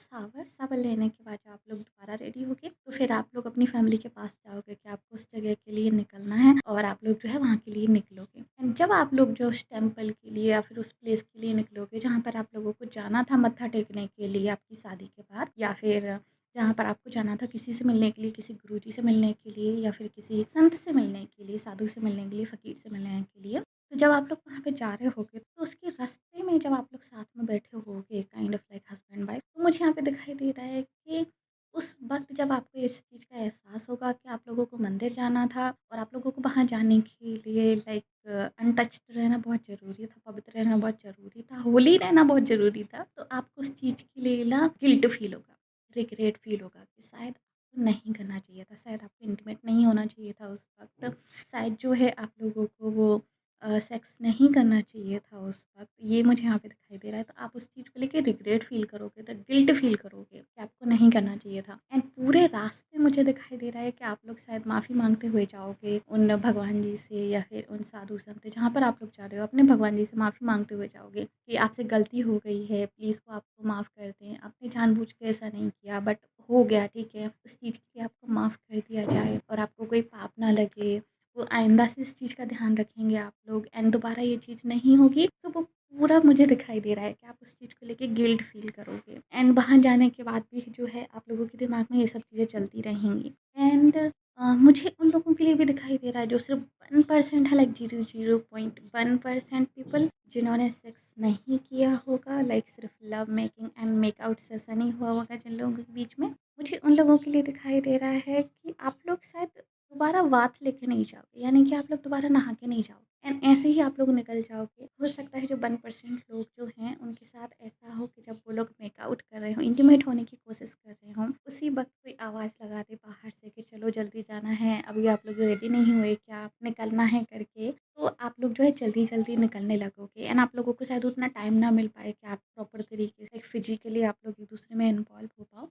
शावर लेने के बाद जब आप लोग दोबारा रेडी होगे, तो फिर आप लोग अपनी फैमिली के पास जाओगे कि आपको उस जगह के लिए निकलना है, और आप लोग जो है वहाँ के लिए निकलोगे। एंड जब आप लोग जो उस टेम्पल के लिए या फिर उस प्लेस के लिए निकलोगे जहाँ पर आप लोगों को जाना था मत्था टेकने के लिए आपकी शादी के बाद, या फिर जहाँ पर आपको जाना था किसी से मिलने के लिए, किसी गुरुजी से मिलने के लिए, या फिर किसी संत से मिलने के लिए, साधु से मिलने के लिए, फ़कीर से मिलने के लिए, तो जब आप लोग वहाँ पे जा रहे होगे, तो उसके रास्ते में जब आप लोग साथ में बैठे होगे काइंड ऑफ हस्बैंड वाइफ, तो मुझे यहाँ पे दिखाई दे रहा है कि उस वक़्त जब आपको इस चीज़ का एहसास होगा कि आप लोगों को मंदिर जाना था, और आप लोगों को वहाँ जाने के लिए अनटच्ड रहना बहुत ज़रूरी था, पवित्र रहना बहुत ज़रूरी था, होली रहना बहुत ज़रूरी था, तो आपको उस चीज़ के लिए ना गिल्ट फ़ील होगा, रिग्रेट फ़ील होगा कि शायद आपको नहीं करना चाहिए था, शायद आपको इंटीमेट नहीं होना चाहिए था उस वक़्त, शायद जो है आप लोगों को वो सेक्स नहीं करना चाहिए था उस वक़्त, ये मुझे यहाँ पे दिखाई दे रहा है। तो आप उस चीज़ को लेके रिग्रेट फ़ील करोगे, तो गिल्ट फ़ील करोगे कि आपको नहीं करना चाहिए था। एंड पूरे रास्ते मुझे दिखाई दे रहा है कि आप लोग शायद माफ़ी माँगते हुए जाओगे उन भगवान जी से, या फिर उन साधु संत से जहाँ पर आप लोग जा रहे हो, अपने भगवान जी से माफ़ी माँगते हुए जाओगे कि आपसे गलती हो गई है, प्लीज़ वो आपको माफ़ कर दें। आपने जानबूझ के ऐसा नहीं किया, बट हो गया, ठीक है। उस चीज़ के लिए आपको माफ़ कर दिया जाए और आपको कोई पाप ना लगे। वो आइंदा से इस चीज़ का ध्यान रखेंगे आप लोग, एंड दोबारा ये चीज़ नहीं होगी, तो वो पूरा मुझे दिखाई दे रहा है कि आप उस चीज़ को लेके गिल्ट फ़ील करोगे, एंड वहाँ जाने के बाद भी जो है आप लोगों के दिमाग में ये सब चीज़ें चलती रहेंगी। एंड मुझे उन लोगों के लिए भी दिखाई दे रहा है जो सिर्फ 1% है, लाइक 0.1% पीपल जिन्होंने सेक्स नहीं किया होगा, लाइक सिर्फ love making and make-out session नहीं हुआ होगा जिन लोगों के बीच में। मुझे उन लोगों के लिए दिखाई दे रहा है कि आप लोग शायद दोबारा बात लेके नहीं जाओगे, यानी कि आप लोग दोबारा नहा के नहीं जाओगे एंड ऐसे ही आप लोग निकल जाओगे। हो सकता है जो 1% लोग जो हैं उनके साथ ऐसा हो कि जब वो लोग मेकआउट कर रहे हो, इंटीमेट होने की कोशिश कर रहे हो, उसी वक्त कोई आवाज़ लगा दे बाहर से कि चलो जल्दी जाना है, अभी आप लोग रेडी नहीं हुए क्या, निकलना है करके, तो आप लोग जो है जल्दी जल्दी निकलने लगोगे एंड आप लोगों को शायद उतना टाइम ना मिल पाए कि आप प्रॉपर तरीके से फिजिकली आप लोग एक दूसरे में इन्वॉल्व हो पाओ।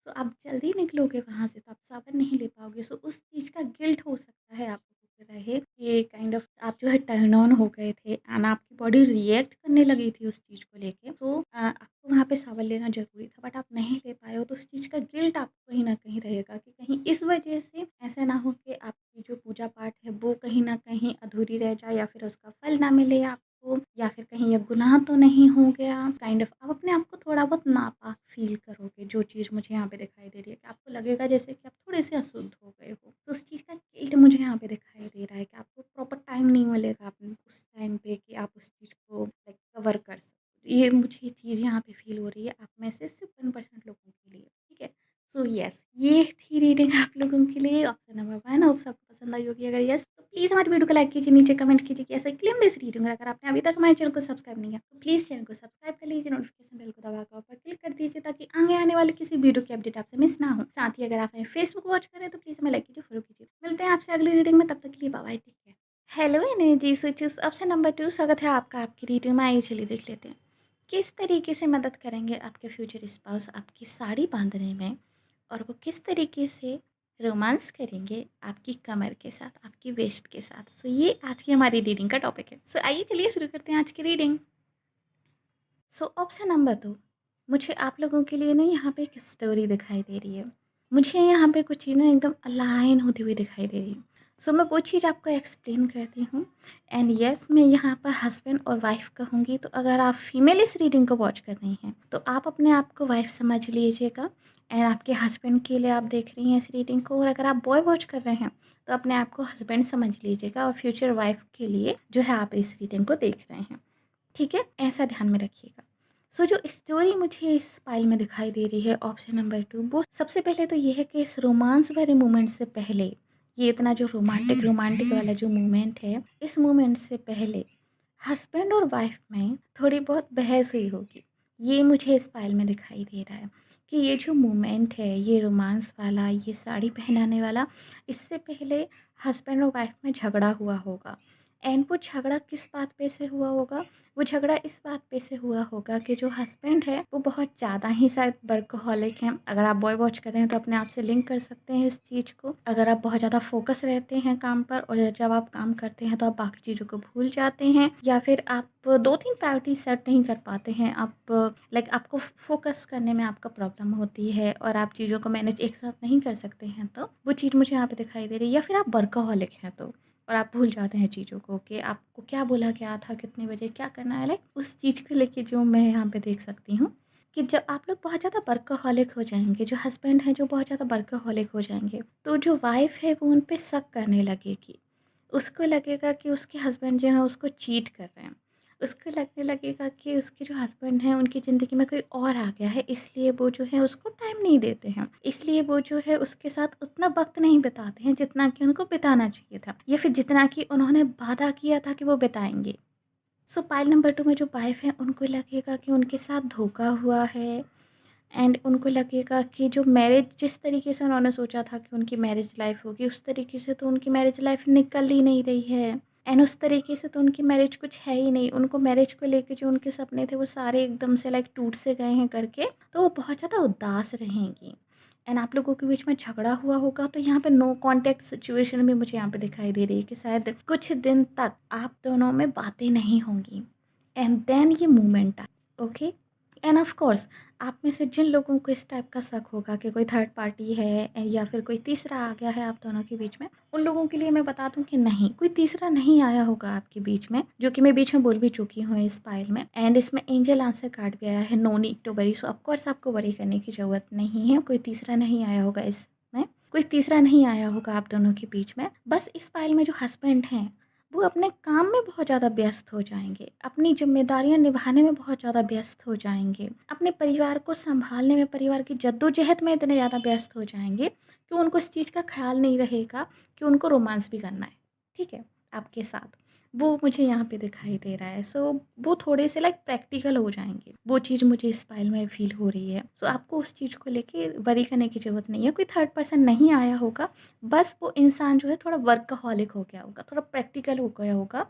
तो आप जल्दी निकलोगे वहाँ से तो आप सावन नहीं ले पाओगे। सो उस चीज़ का गिल्ट हो सकता है आप लोगों को रहे कि काइंड ऑफ आप जो है टर्न ऑन हो गए थे एंड आपकी बॉडी रिएक्ट करने लगी थी उस चीज़ को लेके। सो आपको वहाँ पे सावन लेना ज़रूरी था बट आप नहीं ले पाए हो, तो उस चीज़ का गिल्ट आपको कहीं न कहीं रहेगा कि कहीं इस वजह से ऐसा ना हो कि आपकी जो पूजा पाठ है वो कहीं न कहीं अधूरी रह जाए या फिर उसका फल ना मिले आपको, या फिर कहीं ये गुनाह तो नहीं हो गया। काइंड ऑफ आप अपने आप को थोड़ा बहुत नापाक फ़ील करोगे, जो चीज़ मुझे यहाँ पे दिखाई दे रही है कि आपको लगेगा जैसे कि आप थोड़े से अशुद्ध हो गए हो। तो उस चीज़ का गिल्ट मुझे यहाँ पे दिखाई दे रहा है कि आपको प्रॉपर टाइम नहीं मिलेगा आप उस टाइम पे कि आप उस चीज़ को लाइक कवर कर सको। ये मुझे चीज़ यहाँ पे फ़ील हो रही है आप में से सिर्फ 1% लोगों के लिए, ठीक है? सो यस, ये थी रीडिंग आप लोगों के लिए ऑप्शन नंबर 1। होप सबको पसंद आई होगी। अगर यस तो प्लीज़ हमारी वीडियो को लाइक कीजिए, नीचे कमेंट कीजिए कि ऐसा क्लेम दिस रीडिंग। और अगर आपने अभी तक हमारे चैनल को सब्सक्राइब नहीं किया तो प्लीज़ चैनल को सब्सक्राइब कर लीजिए, नोटिफिकेशन बेल को दबाकर ऊपर क्लिक कर दीजिए ताकि आगे आने वाली किसी वीडियो की अपडेट आपसे मिस ना हो। साथ ही अगर आप हमें फेसबुक वॉच करें तो प्लीज़ हमें लाइक कीजिए, फॉलो कीजिए। मिलते हैं आपसे अगली रीडिंग में, तब तक के लिए bye bye, take care. Hello energy switches, option number 2, स्वागत है आपका आपकी रीडिंग में। आइए चलिए देख लेते हैं किस तरीके से मदद करेंगे आपके फ्यूचर स्पाउस आपकी साड़ी बांधने में, और वो किस तरीके से रोमांस करेंगे आपकी कमर के साथ, आपकी वेस्ट के साथ। सो ये आज की हमारी रीडिंग का टॉपिक है। सो आइए चलिए शुरू करते हैं आज की रीडिंग। सो ऑप्शन नंबर 2, मुझे आप लोगों के लिए ना यहाँ पे एक स्टोरी दिखाई दे रही है। मुझे यहाँ पे कुछ चीज़ें एकदम अलाइन होती हुई दिखाई दे रही है। सो मैं वो चीज़ आपको एक्सप्लेन करती हूँ एंड यस मैं यहाँ पर हस्बैंड और वाइफ कहूँगी। तो अगर आप फीमेल इस रीडिंग को वॉच कर रही हैं तो आप अपने आप को वाइफ समझ लीजिएगा एंड आपके हस्बैंड के लिए आप देख रही हैं इस रीडिंग को। और अगर आप बॉय वॉच कर रहे हैं तो अपने आप को हस्बैंड समझ लीजिएगा और फ्यूचर वाइफ के लिए जो है आप इस रीडिंग को देख रहे हैं, ठीक है? ऐसा ध्यान में रखिएगा। सो जो स्टोरी मुझे इस फाइल में दिखाई दे रही है ऑप्शन नंबर 2, वो सबसे पहले तो ये है कि इस रोमांस भरे मोमेंट से पहले, ये इतना जो रोमांटिक रोमांटिक वाला जो मोमेंट है, इस मोमेंट से पहले हस्बैंड और वाइफ में थोड़ी बहुत बहस हुई होगी। ये मुझे इस फाइल में दिखाई दे रहा है कि ये जो मोमेंट है, ये रोमांस वाला, ये साड़ी पहनाने वाला, इससे पहले हस्बैंड और वाइफ में झगड़ा हुआ होगा। एंड वो झगड़ा किस बात पे से हुआ होगा? वो झगड़ा इस बात पे से हुआ होगा कि जो हस्बैंड है वो बहुत ज़्यादा ही शायद वर्कहॉलिक हैं। अगर आप बॉय वॉच कर रहे हैं तो अपने आप से लिंक कर सकते हैं इस चीज़ को। अगर आप बहुत ज़्यादा फोकस रहते हैं काम पर और जब आप काम करते हैं तो आप बाकी चीज़ों को भूल जाते हैं, या फिर आप 2-3 प्रायोरिटी सेट नहीं कर पाते हैं। आप लाइक आपको फोकस करने में आपका प्रॉब्लम होती है और आप चीज़ों को मैनेज एक साथ नहीं कर सकते हैं, तो वो चीज़ मुझे यहाँ पे दिखाई दे रही है। या फिर आप वर्कहॉलिक हैं तो, और आप भूल जाते हैं चीज़ों को कि आपको क्या बोला गया था, कितने बजे क्या करना है, लाइक उस चीज़ को लेके जो मैं यहाँ पे देख सकती हूँ कि जब आप लोग बहुत ज़्यादा वर्कहॉलिक हो जाएंगे, जो हस्बैंड है जो बहुत ज़्यादा वर्कहॉलिक हो जाएंगे, तो जो वाइफ है वो उन पे शक करने लगेगी। उसको लगेगा कि उसके हस्बैंड जो है उसको चीट कर रहे हैं। उसको लगने लगेगा कि उसके जो हस्बैंड हैं उनकी ज़िंदगी में कोई और आ गया है, इसलिए वो जो है उसको टाइम नहीं देते हैं। इसलिए वो जो है उसके साथ उतना वक़्त नहीं बिताते हैं जितना कि उनको बिताना चाहिए था, या फिर जितना कि उन्होंने वादा किया था कि वो बिताएँगे। सो पाइल नंबर 2 में जो वाइफ़ हैं उनको लगेगा कि उनके साथ धोखा हुआ है एंड उनको लगेगा कि जो मैरिज जिस तरीके से उन्होंने सोचा था कि उनकी मैरिज लाइफ होगी, उस तरीके से तो उनकी मैरिज लाइफ निकल ही नहीं रही है एंड उस तरीके से तो उनकी मैरिज कुछ है ही नहीं। उनको मैरिज को लेके जो उनके सपने थे वो सारे एकदम से लाइक टूट से गए हैं करके, तो वो बहुत ज़्यादा उदास रहेंगी। एंड आप लोगों के बीच में झगड़ा हुआ होगा, तो यहाँ पे नो कॉन्टैक्ट सिचुएशन भी मुझे यहाँ पे दिखाई दे रही है कि शायद कुछ दिन तक आप दोनों में बातें नहीं होंगी एंड देन ये मूवमेंट आए, ओके। एंड ऑफ कोर्स आप में से जिन लोगों को इस टाइप का शक होगा कि कोई थर्ड पार्टी है या फिर कोई तीसरा आ गया है आप दोनों के बीच में, उन लोगों के लिए मैं बता दूं कि नहीं, कोई तीसरा नहीं आया होगा आपके बीच में, जो कि मैं बीच में बोल भी चुकी हूँ इस फाइल में। एंड इसमें एंजल आंसर कार्ड भी आया है, no need to worry. So of course आपको वरी करने की ज़रूरत नहीं है, कोई तीसरा नहीं आया होगा इसमें। कोई तीसरा नहीं आया होगा आप दोनों के बीच में। बस इस फाइल में जो हस्बैंड हैं वो अपने काम में बहुत ज़्यादा व्यस्त हो जाएंगे, अपनी जिम्मेदारियां निभाने में बहुत ज़्यादा व्यस्त हो जाएंगे, अपने परिवार को संभालने में, परिवार की जद्दोजहद में इतने ज़्यादा व्यस्त हो जाएंगे कि उनको इस चीज़ का ख्याल नहीं रहेगा कि उनको रोमांस भी करना है, ठीक है, आपके साथ। वो मुझे यहाँ पे दिखाई दे रहा है। सो वो थोड़े से लाइक प्रैक्टिकल हो जाएंगे, वो चीज़ मुझे इस फाइल में फील हो रही है। सो आपको उस चीज़ को लेके वरी करने की ज़रूरत नहीं है, कोई थर्ड पर्सन नहीं आया होगा। बस वो इंसान जो है थोड़ा वर्कaholic हो गया होगा, थोड़ा प्रैक्टिकल हो गया होगा,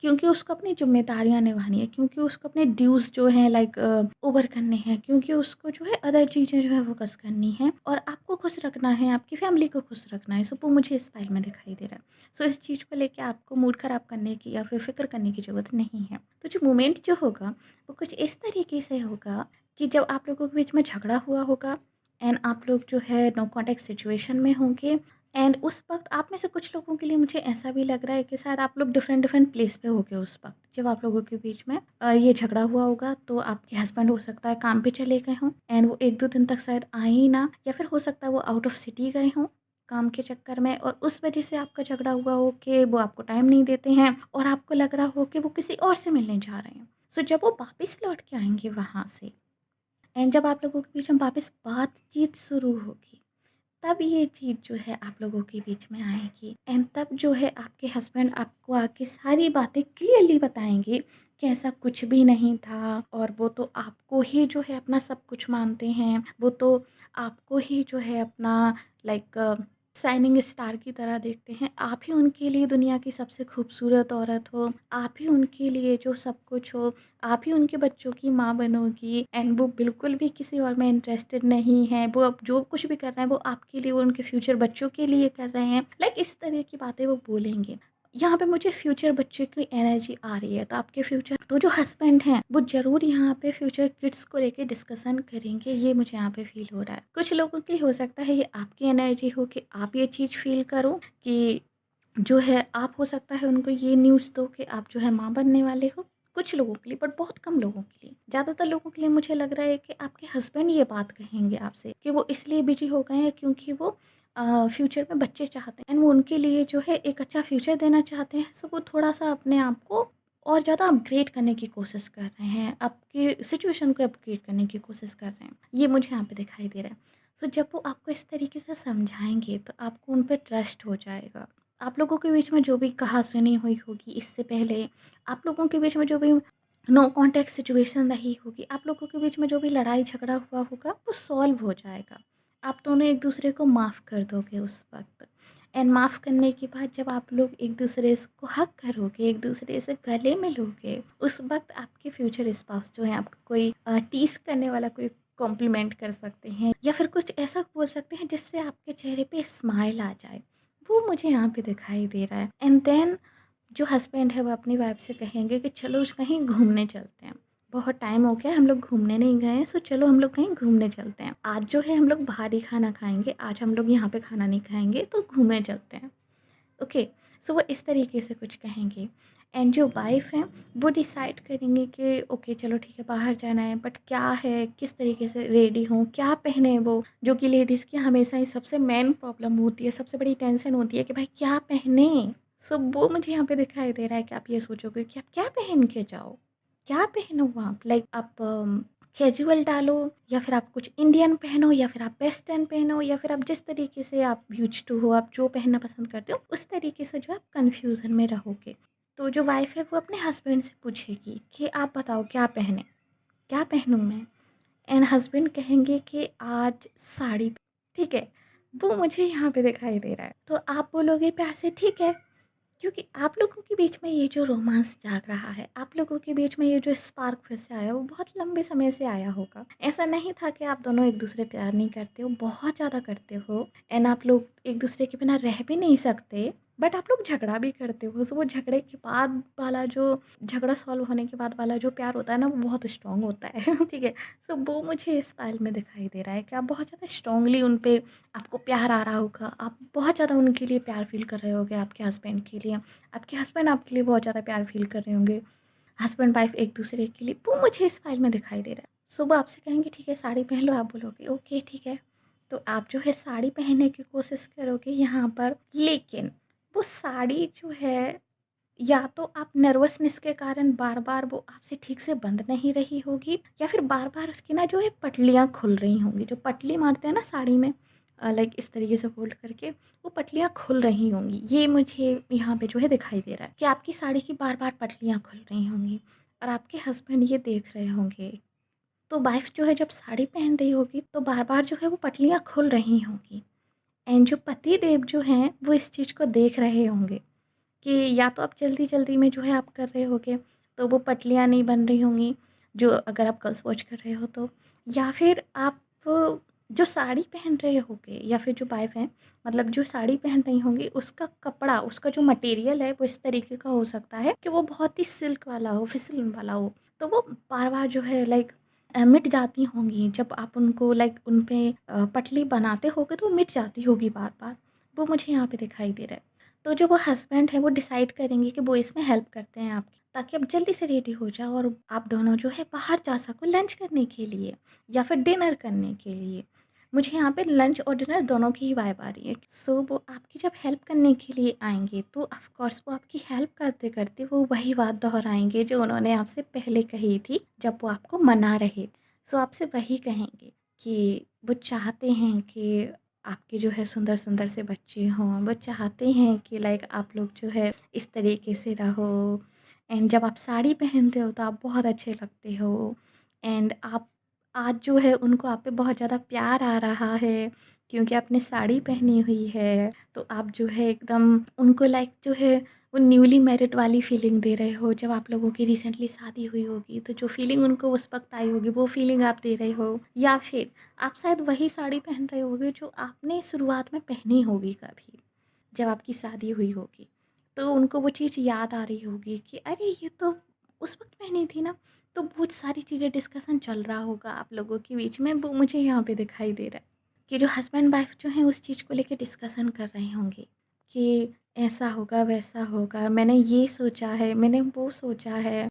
क्योंकि उसको अपनी ज़िम्मेदारियाँ निभानी है, क्योंकि उसको अपने ड्यूज़ जो हैं लाइक ओवर करने हैं, क्योंकि उसको जो है अदर चीज़ें जो है फ़ोकस करनी है और आपको खुश रखना है, आपकी फ़ैमिली को खुश रखना है। सो वो मुझे इस फाइल में दिखाई दे रहा है। सो इस चीज़ को लेके आपको मूड ख़राब करने की या फिर फ़िक्र करने की ज़रूरत नहीं है। तो जो मोमेंट जो होगा वो कुछ इस तरीके से होगा कि जब आप लोगों के बीच में झगड़ा हुआ होगा एंड आप लोग जो है नो कॉन्टैक्ट सिचुएशन में होंगे, एंड उस वक़्त आप में से कुछ लोगों के लिए मुझे ऐसा भी लग रहा है कि शायद आप लोग डिफ़रेंट डिफ़रेंट प्लेस पे होगे उस वक़्त, जब आप लोगों के बीच में ये झगड़ा हुआ होगा। तो आपके हस्बैंड हो सकता है काम पे चले गए हों एंड वो 1-2 दिन तक शायद आए ही ना, या फिर हो सकता है वो आउट ऑफ सिटी गए हों काम के चक्कर में, और उस वजह से आपका झगड़ा हुआ हो कि वो आपको टाइम नहीं देते हैं और आपको लग रहा हो कि वो किसी और से मिलने जा रहे हैं। सो जब वो वापस लौट के आएँगे वहाँ से एंड जब आप लोगों के बीच में वापस बातचीत शुरू होगी, तब ये चीज़ जो है आप लोगों के बीच में आएगी एंड तब जो है आपके हस्बैंड आपको आके सारी बातें क्लियरली बताएंगे कि ऐसा कुछ भी नहीं था और वो तो आपको ही जो है अपना सब कुछ मानते हैं, वो तो आपको ही जो है अपना लाइक शाइनिंग स्टार की तरह देखते हैं, आप ही उनके लिए दुनिया की सबसे खूबसूरत औरत हो, आप ही उनके लिए जो सब कुछ हो, आप ही उनके बच्चों की माँ बनोगी एंड वो बिल्कुल भी किसी और में इंटरेस्टेड नहीं है, वो अब जो कुछ भी कर रहे हैं वो आपके लिए, वो उनके फ्यूचर बच्चों के लिए कर रहे हैं। लाइक इस तरह की बातें वो बोलेंगे। यहाँ पे मुझे फ्यूचर बच्चे की एनर्जी आ रही है, तो आपके फ्यूचर तो जो हस्बैंड हैं वो ज़रूर यहाँ पे फ्यूचर किड्स को लेके डिस्कशन करेंगे, ये मुझे यहाँ पे फील हो रहा है। कुछ लोगों की हो सकता है ये आपकी एनर्जी हो कि आप ये चीज़ फील करो कि जो है आप हो सकता है उनको ये न्यूज़ दो कि आप जो है माँ बनने वाले हो। कुछ लोगों के लिए, बट बहुत कम लोगों के लिए। ज़्यादातर लोगों के लिए मुझे लग रहा है कि आपके हस्बैंड ये बात कहेंगे आपसे कि वो इसलिए बिजी हो गए हैं क्योंकि वो फ्यूचर में बच्चे चाहते हैं एंड वो उनके लिए जो है एक अच्छा फ्यूचर देना चाहते हैं। सो वो थोड़ा-सा अपने आप को और ज़्यादा अपग्रेड करने की कोशिश कर रहे हैं, आपकी सिचुएशन को अपग्रेड करने की कोशिश कर रहे हैं। ये मुझे यहाँ पे दिखाई दे रहा है। तो जब वो आपको इस तरीके से समझाएँगे तो आपको उन पे ट्रस्ट हो जाएगा। आप लोगों के बीच में जो भी कहा-सुनी हुई होगी इससे पहले, आप लोगों के बीच में जो भी नो कॉन्टैक्ट सिचुएशन रही होगी, आप लोगों के बीच में जो भी लड़ाई झगड़ा हुआ होगा, वो सॉल्व हो जाएगा। आप दोनों एक-दूसरे को माफ़ कर दोगे उस वक़्त एंड माफ़ करने के बाद जब आप लोग एक-दूसरे को हग करोगे, एक-दूसरे से गले मिलोगे, उस वक़्त आपके फ्यूचर स्पाउस जो है आपको कोई टीज़ करने वाला कोई कॉम्प्लीमेंट कर सकते हैं या फिर कुछ ऐसा बोल सकते हैं जिससे आपके चेहरे पे स्माइल आ जाए। वो मुझे यहाँ पे दिखाई दे रहा है एंड देन जो हस्बैंड है वो अपनी वाइफ से कहेंगे कि चलो कहीं घूमने चलते हैं, बहुत टाइम हो गया हम लोग घूमने नहीं गए हैं, सो चलो हम लोग कहीं घूमने चलते हैं। आज जो है हम लोग बाहर ही खाना खाएंगे, आज हम लोग यहाँ पे खाना नहीं खाएंगे, तो घूमने चलते हैं। ओके, सो वो इस तरीके से कुछ कहेंगे एंड जो वाइफ हैं वो डिसाइड करेंगे कि ओके चलो ठीक है बाहर जाना है, बट क्या है, किस तरीके से रेडी हों, क्या पहने, वो जो कि लेडीज़ की हमेशा ही सबसे मेन प्रॉब्लम होती है, सबसे बड़ी टेंशन होती है कि भाई क्या पहने। सो वो मुझे यहाँ पे दिखाई दे रहा है कि आप ये सोचोगे कि आप क्या पहन के जाओ, क्या पहनो आप, लाइक आप कैजुअल डालो या फिर आप कुछ इंडियन पहनो या फिर आप वेस्टर्न पहनो या फिर आप जिस तरीके से आप यूज्ड टू हो, आप जो पहनना पसंद करते हो उस तरीके से जो आप कन्फ्यूज़न में रहोगे। तो जो वाइफ़ है वो अपने हस्बैंड से पूछेगी कि आप बताओ क्या पहने, क्या पहनूँ मैं? एंड हस्बैंड कहेंगे कि आज साड़ी, ठीक है? वो मुझे यहाँ पे दिखाई दे रहा है। तो आप बोलोगे प्यार से ठीक है, क्योंकि आप लोगों के बीच में ये जो रोमांस जाग रहा है, आप लोगों के बीच में ये जो स्पार्क फिर से आया, वो बहुत लंबे समय से आया होगा। ऐसा नहीं था कि आप दोनों एक-दूसरे प्यार नहीं करते हो, बहुत ज़्यादा करते हो एंड आप लोग एक-दूसरे के बिना रह भी नहीं सकते, बट आप लोग झगड़ा भी करते हो। तो वो झगड़े के बाद वाला जो झगड़ा सॉल्व होने के बाद वाला जो प्यार होता है ना, वो बहुत स्ट्रॉन्ग होता है। ठीक है? तो वो मुझे इस फाइल में दिखाई दे रहा है कि आप बहुत ज़्यादा स्ट्रॉन्गली उन पे आपको प्यार आ रहा होगा, आप बहुत ज़्यादा उनके लिए प्यार फ़ील कर रहे होगे, आपके हस्बैंड के लिए, आपके हस्बैंड आपके लिए बहुत ज़्यादा प्यार फ़ील कर रहे होंगे, हस्बैंड वाइफ एक-दूसरे के लिए, वो मुझे इस फाइल में दिखाई दे रहा है। सुबह आपसे कहेंगे ठीक है साड़ी पहन लो, आप बोलोगे ओके ठीक है। तो आप जो है साड़ी पहनने की कोशिश करोगे यहाँ पर, लेकिन वो साड़ी जो है या तो आप नर्वसनेस के कारण बार-बार वो आपसे ठीक से बंध नहीं रही होगी, या फिर बार-बार उसकी ना जो है पटलियाँ खुल रही होंगी। जो पटली मारते हैं ना साड़ी में, लाइक इस तरीके से फ़ोल्ड करके, वो पटलियाँ खुल रही होंगी। ये मुझे यहाँ पे जो है दिखाई दे रहा है कि आपकी साड़ी की बार-बार पटलियाँ खुल रही होंगी और आपके हस्बैंड ये देख रहे होंगे। तो वाइफ़ जो है जब साड़ी पहन रही होगी तो बार-बार जो है वो पटलियाँ खुल रही होंगी, एंड जो पति देव जो हैं वो इस चीज़ को देख रहे होंगे कि या तो आप जल्दी-जल्दी में जो है आप कर रहे होगे, तो वो पटलियाँ नहीं बन रही होंगी, जो अगर आप गर्ल्स वॉच कर रहे हो तो। या फिर आप जो साड़ी पहन रहे होगे, या फिर जो वाइफ़ हैं, मतलब जो साड़ी पहन रही होंगी, उसका कपड़ा, उसका जो मटेरियल है, वो इस तरीके का हो सकता है कि वो बहुत ही सिल्क वाला हो, फिसलन वाला हो। तो वो बार-बार जो है लाइक मिट जाती होंगी, जब आप उनको लाइक उन पे पटली बनाते होगे तो वो मिट जाती होगी बार-बार। वो मुझे यहाँ पे दिखाई दे रहा है। तो जो वो हस्बैंड है वो डिसाइड करेंगे कि वो इसमें हेल्प करते हैं आपकी, ताकि आप जल्दी से रेडी हो जाओ और आप दोनों जो है बाहर जा सको लंच करने के लिए या फिर डिनर करने के लिए। मुझे यहाँ पे लंच और डिनर दोनों की ही वाइब आ रही है। सो वो आपकी जब हेल्प करने के लिए आएंगे तो ऑफ कोर्स वो आपकी हेल्प करते करते वो वही बात दोहराएंगे जो उन्होंने आपसे पहले कही थी जब वो आपको मना रहे। सो आपसे वही कहेंगे कि वो चाहते हैं कि आपके जो है सुंदर-सुंदर से बच्चे हों, वो चाहते हैं कि लाइक आप लोग जो है इस तरीके से रहो, एंड जब आप साड़ी पहनते हो तो आप बहुत अच्छे लगते हो, एंड आप आज जो है उनको आप पे बहुत ज़्यादा प्यार आ रहा है क्योंकि आपने साड़ी पहनी हुई है, तो आप जो है एकदम उनको लाइक जो है वो न्यूली मैरिड वाली फीलिंग दे रहे हो। जब आप लोगों की रिसेंटली शादी हुई होगी तो जो फीलिंग उनको उस वक़्त आई होगी वो फीलिंग आप दे रहे हो, या फिर आप शायद वही साड़ी पहन रहे होगे जो आपने शुरुआत में पहनी होगी कभी, जब आपकी शादी हुई होगी। तो उनको वो चीज़ याद आ रही होगी कि अरे ये तो उस वक़्त पहनी थी ना, तो बहुत सारी चीज़ें डिस्कशन चल रहा होगा आप लोगों के बीच में, वो मुझे यहाँ पे दिखाई दे रहा है। कि जो हस्बैंड वाइफ जो हैं उस चीज़ को लेके डिस्कशन कर रहे होंगे कि ऐसा होगा, वैसा होगा, मैंने ये सोचा है, मैंने वो सोचा है।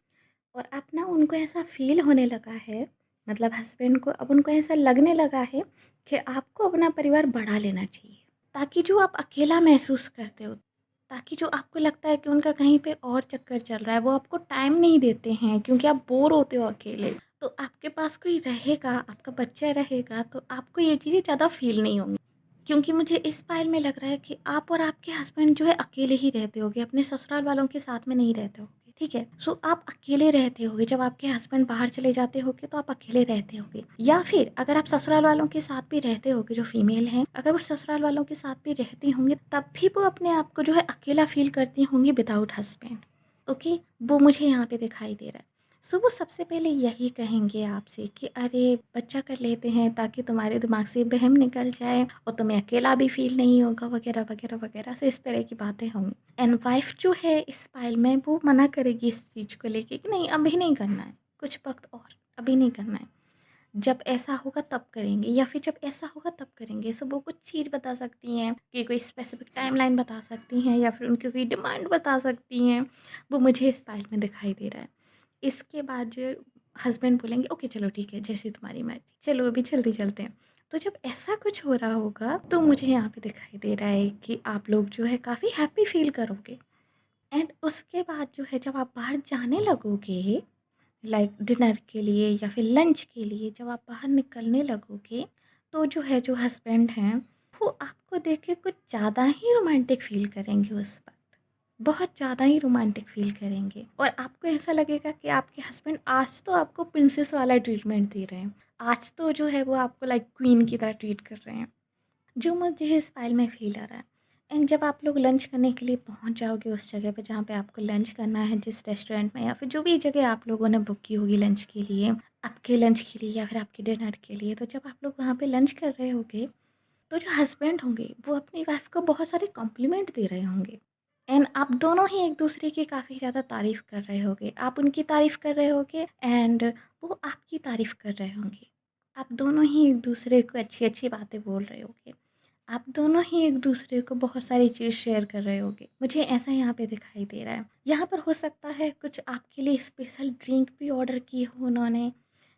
और अब ना उनको ऐसा फ़ील होने लगा है, मतलब हस्बैंड को अब उनको ऐसा लगने लगा है कि आपको अपना परिवार बढ़ा लेना चाहिए। ताकि जो आप अकेला महसूस करते हो, ताकि जो आपको लगता है कि उनका कहीं पे और चक्कर चल रहा है, वो आपको टाइम नहीं देते हैं क्योंकि आप बोर होते हो अकेले। तो आपके पास कोई रहेगा, आपका बच्चा रहेगा, तो आपको ये चीज़ें ज़्यादा फ़ील नहीं होंगी। क्योंकि मुझे इस पाइल में लग रहा है कि आप और आपके हस्बैंड जो है अकेले ही रहते होगे, अपने ससुराल वालों के साथ में नहीं रहते होगे, ठीक है? सो आप अकेले रहते होगे, जब आपके हस्बैंड बाहर चले जाते होगे तो आप अकेले रहते होगे, या फिर अगर आप ससुराल वालों के साथ भी रहते होगे, जो फीमेल हैं, अगर वो ससुराल वालों के साथ भी रहती होंगी, तब भी वो अपने आप को जो है अकेला फ़ील करती होंगी विदाउट हस्बैंड। ओके? वो मुझे यहाँ पे दिखाई दे रहा है। सो वो सबसे पहले यही कहेंगे आपसे कि अरे बच्चा कर लेते हैं ताकि तुम्हारे दिमाग से बहम निकल जाए और तुम्हें अकेला भी फ़ील नहीं होगा, वगैरह, वगैरह, वगैरह से इस तरह की बातें होंगी। एंड वाइफ़ जो है इस पाइल में वो मना करेगी इस चीज़ को लेके कि नहीं अभी नहीं करना है, कुछ वक़्त और, अभी नहीं करना है। जब ऐसा होगा तब करेंगे, या फिर जब ऐसा होगा तब करेंगे। सो वो कुछ चीज़ बता सकती हैं कि कोई स्पेसिफ़िक टाइमलाइन बता सकती हैं, या फिर उनकी कोई डिमांड बता सकती हैं। वो मुझे इस पाइल में दिखाई दे रहा है। इसके बाद जो हस्बैंड बोलेंगे ओके चलो ठीक है, जैसी तुम्हारी मर्ज़ी, चलो अभी जल्दी चलते हैं। तो जब ऐसा कुछ हो रहा होगा तो मुझे यहाँ पे दिखाई दे रहा है कि आप लोग जो है काफ़ी हैप्पी फ़ील करोगे, एंड उसके बाद जो है जब आप बाहर जाने लगोगे लाइक डिनर के लिए या फिर लंच के लिए, जब आप बाहर निकलने लगोगे तो जो है जो हस्बैंड हैं वो आपको देख के कुछ ज़्यादा ही रोमांटिक फ़ील करेंगे उस वक्त, बहुत ज़्यादा ही रोमांटिक फ़ील करेंगे, और आपको ऐसा लगेगा कि आपके हस्बैंड आज तो आपको प्रिंसेस वाला ट्रीटमेंट दे रहे हैं, आज तो जो है वो आपको लाइक क्वीन की तरह ट्रीट कर रहे हैं, जो मुझे इस फाइल में फ़ील आ रहा है। एंड जब आप लोग लंच करने के लिए पहुंच जाओगे उस जगह पे जहाँ पे आपको लंच करना है, जिस रेस्टोरेंट में या फिर जो भी जगह आप लोगों ने बुक की होगी लंच के लिए, आपके लंच के लिए या फिर आपके डिनर के लिए, तो जब आप लोग वहाँ पे लंच कर रहे होगे तो जो हस्बैंड होंगे वो अपनी वाइफ को बहुत सारे कॉम्प्लीमेंट दे रहे होंगे, एंड आप दोनों ही एक दूसरे की काफ़ी ज़्यादा तारीफ़ कर रहे होगे, आप उनकी तारीफ़ कर रहे होगे एंड वो आपकी तारीफ़ कर रहे होंगे। आप दोनों ही एक दूसरे को अच्छी अच्छी बातें बोल रहे होगे, आप दोनों ही एक दूसरे को बहुत सारी चीज़ शेयर कर रहे होगे। मुझे ऐसा यहाँ पे दिखाई दे रहा है। यहाँ पर हो सकता है कुछ आपके लिए स्पेशल ड्रिंक भी ऑर्डर की हो उन्होंने,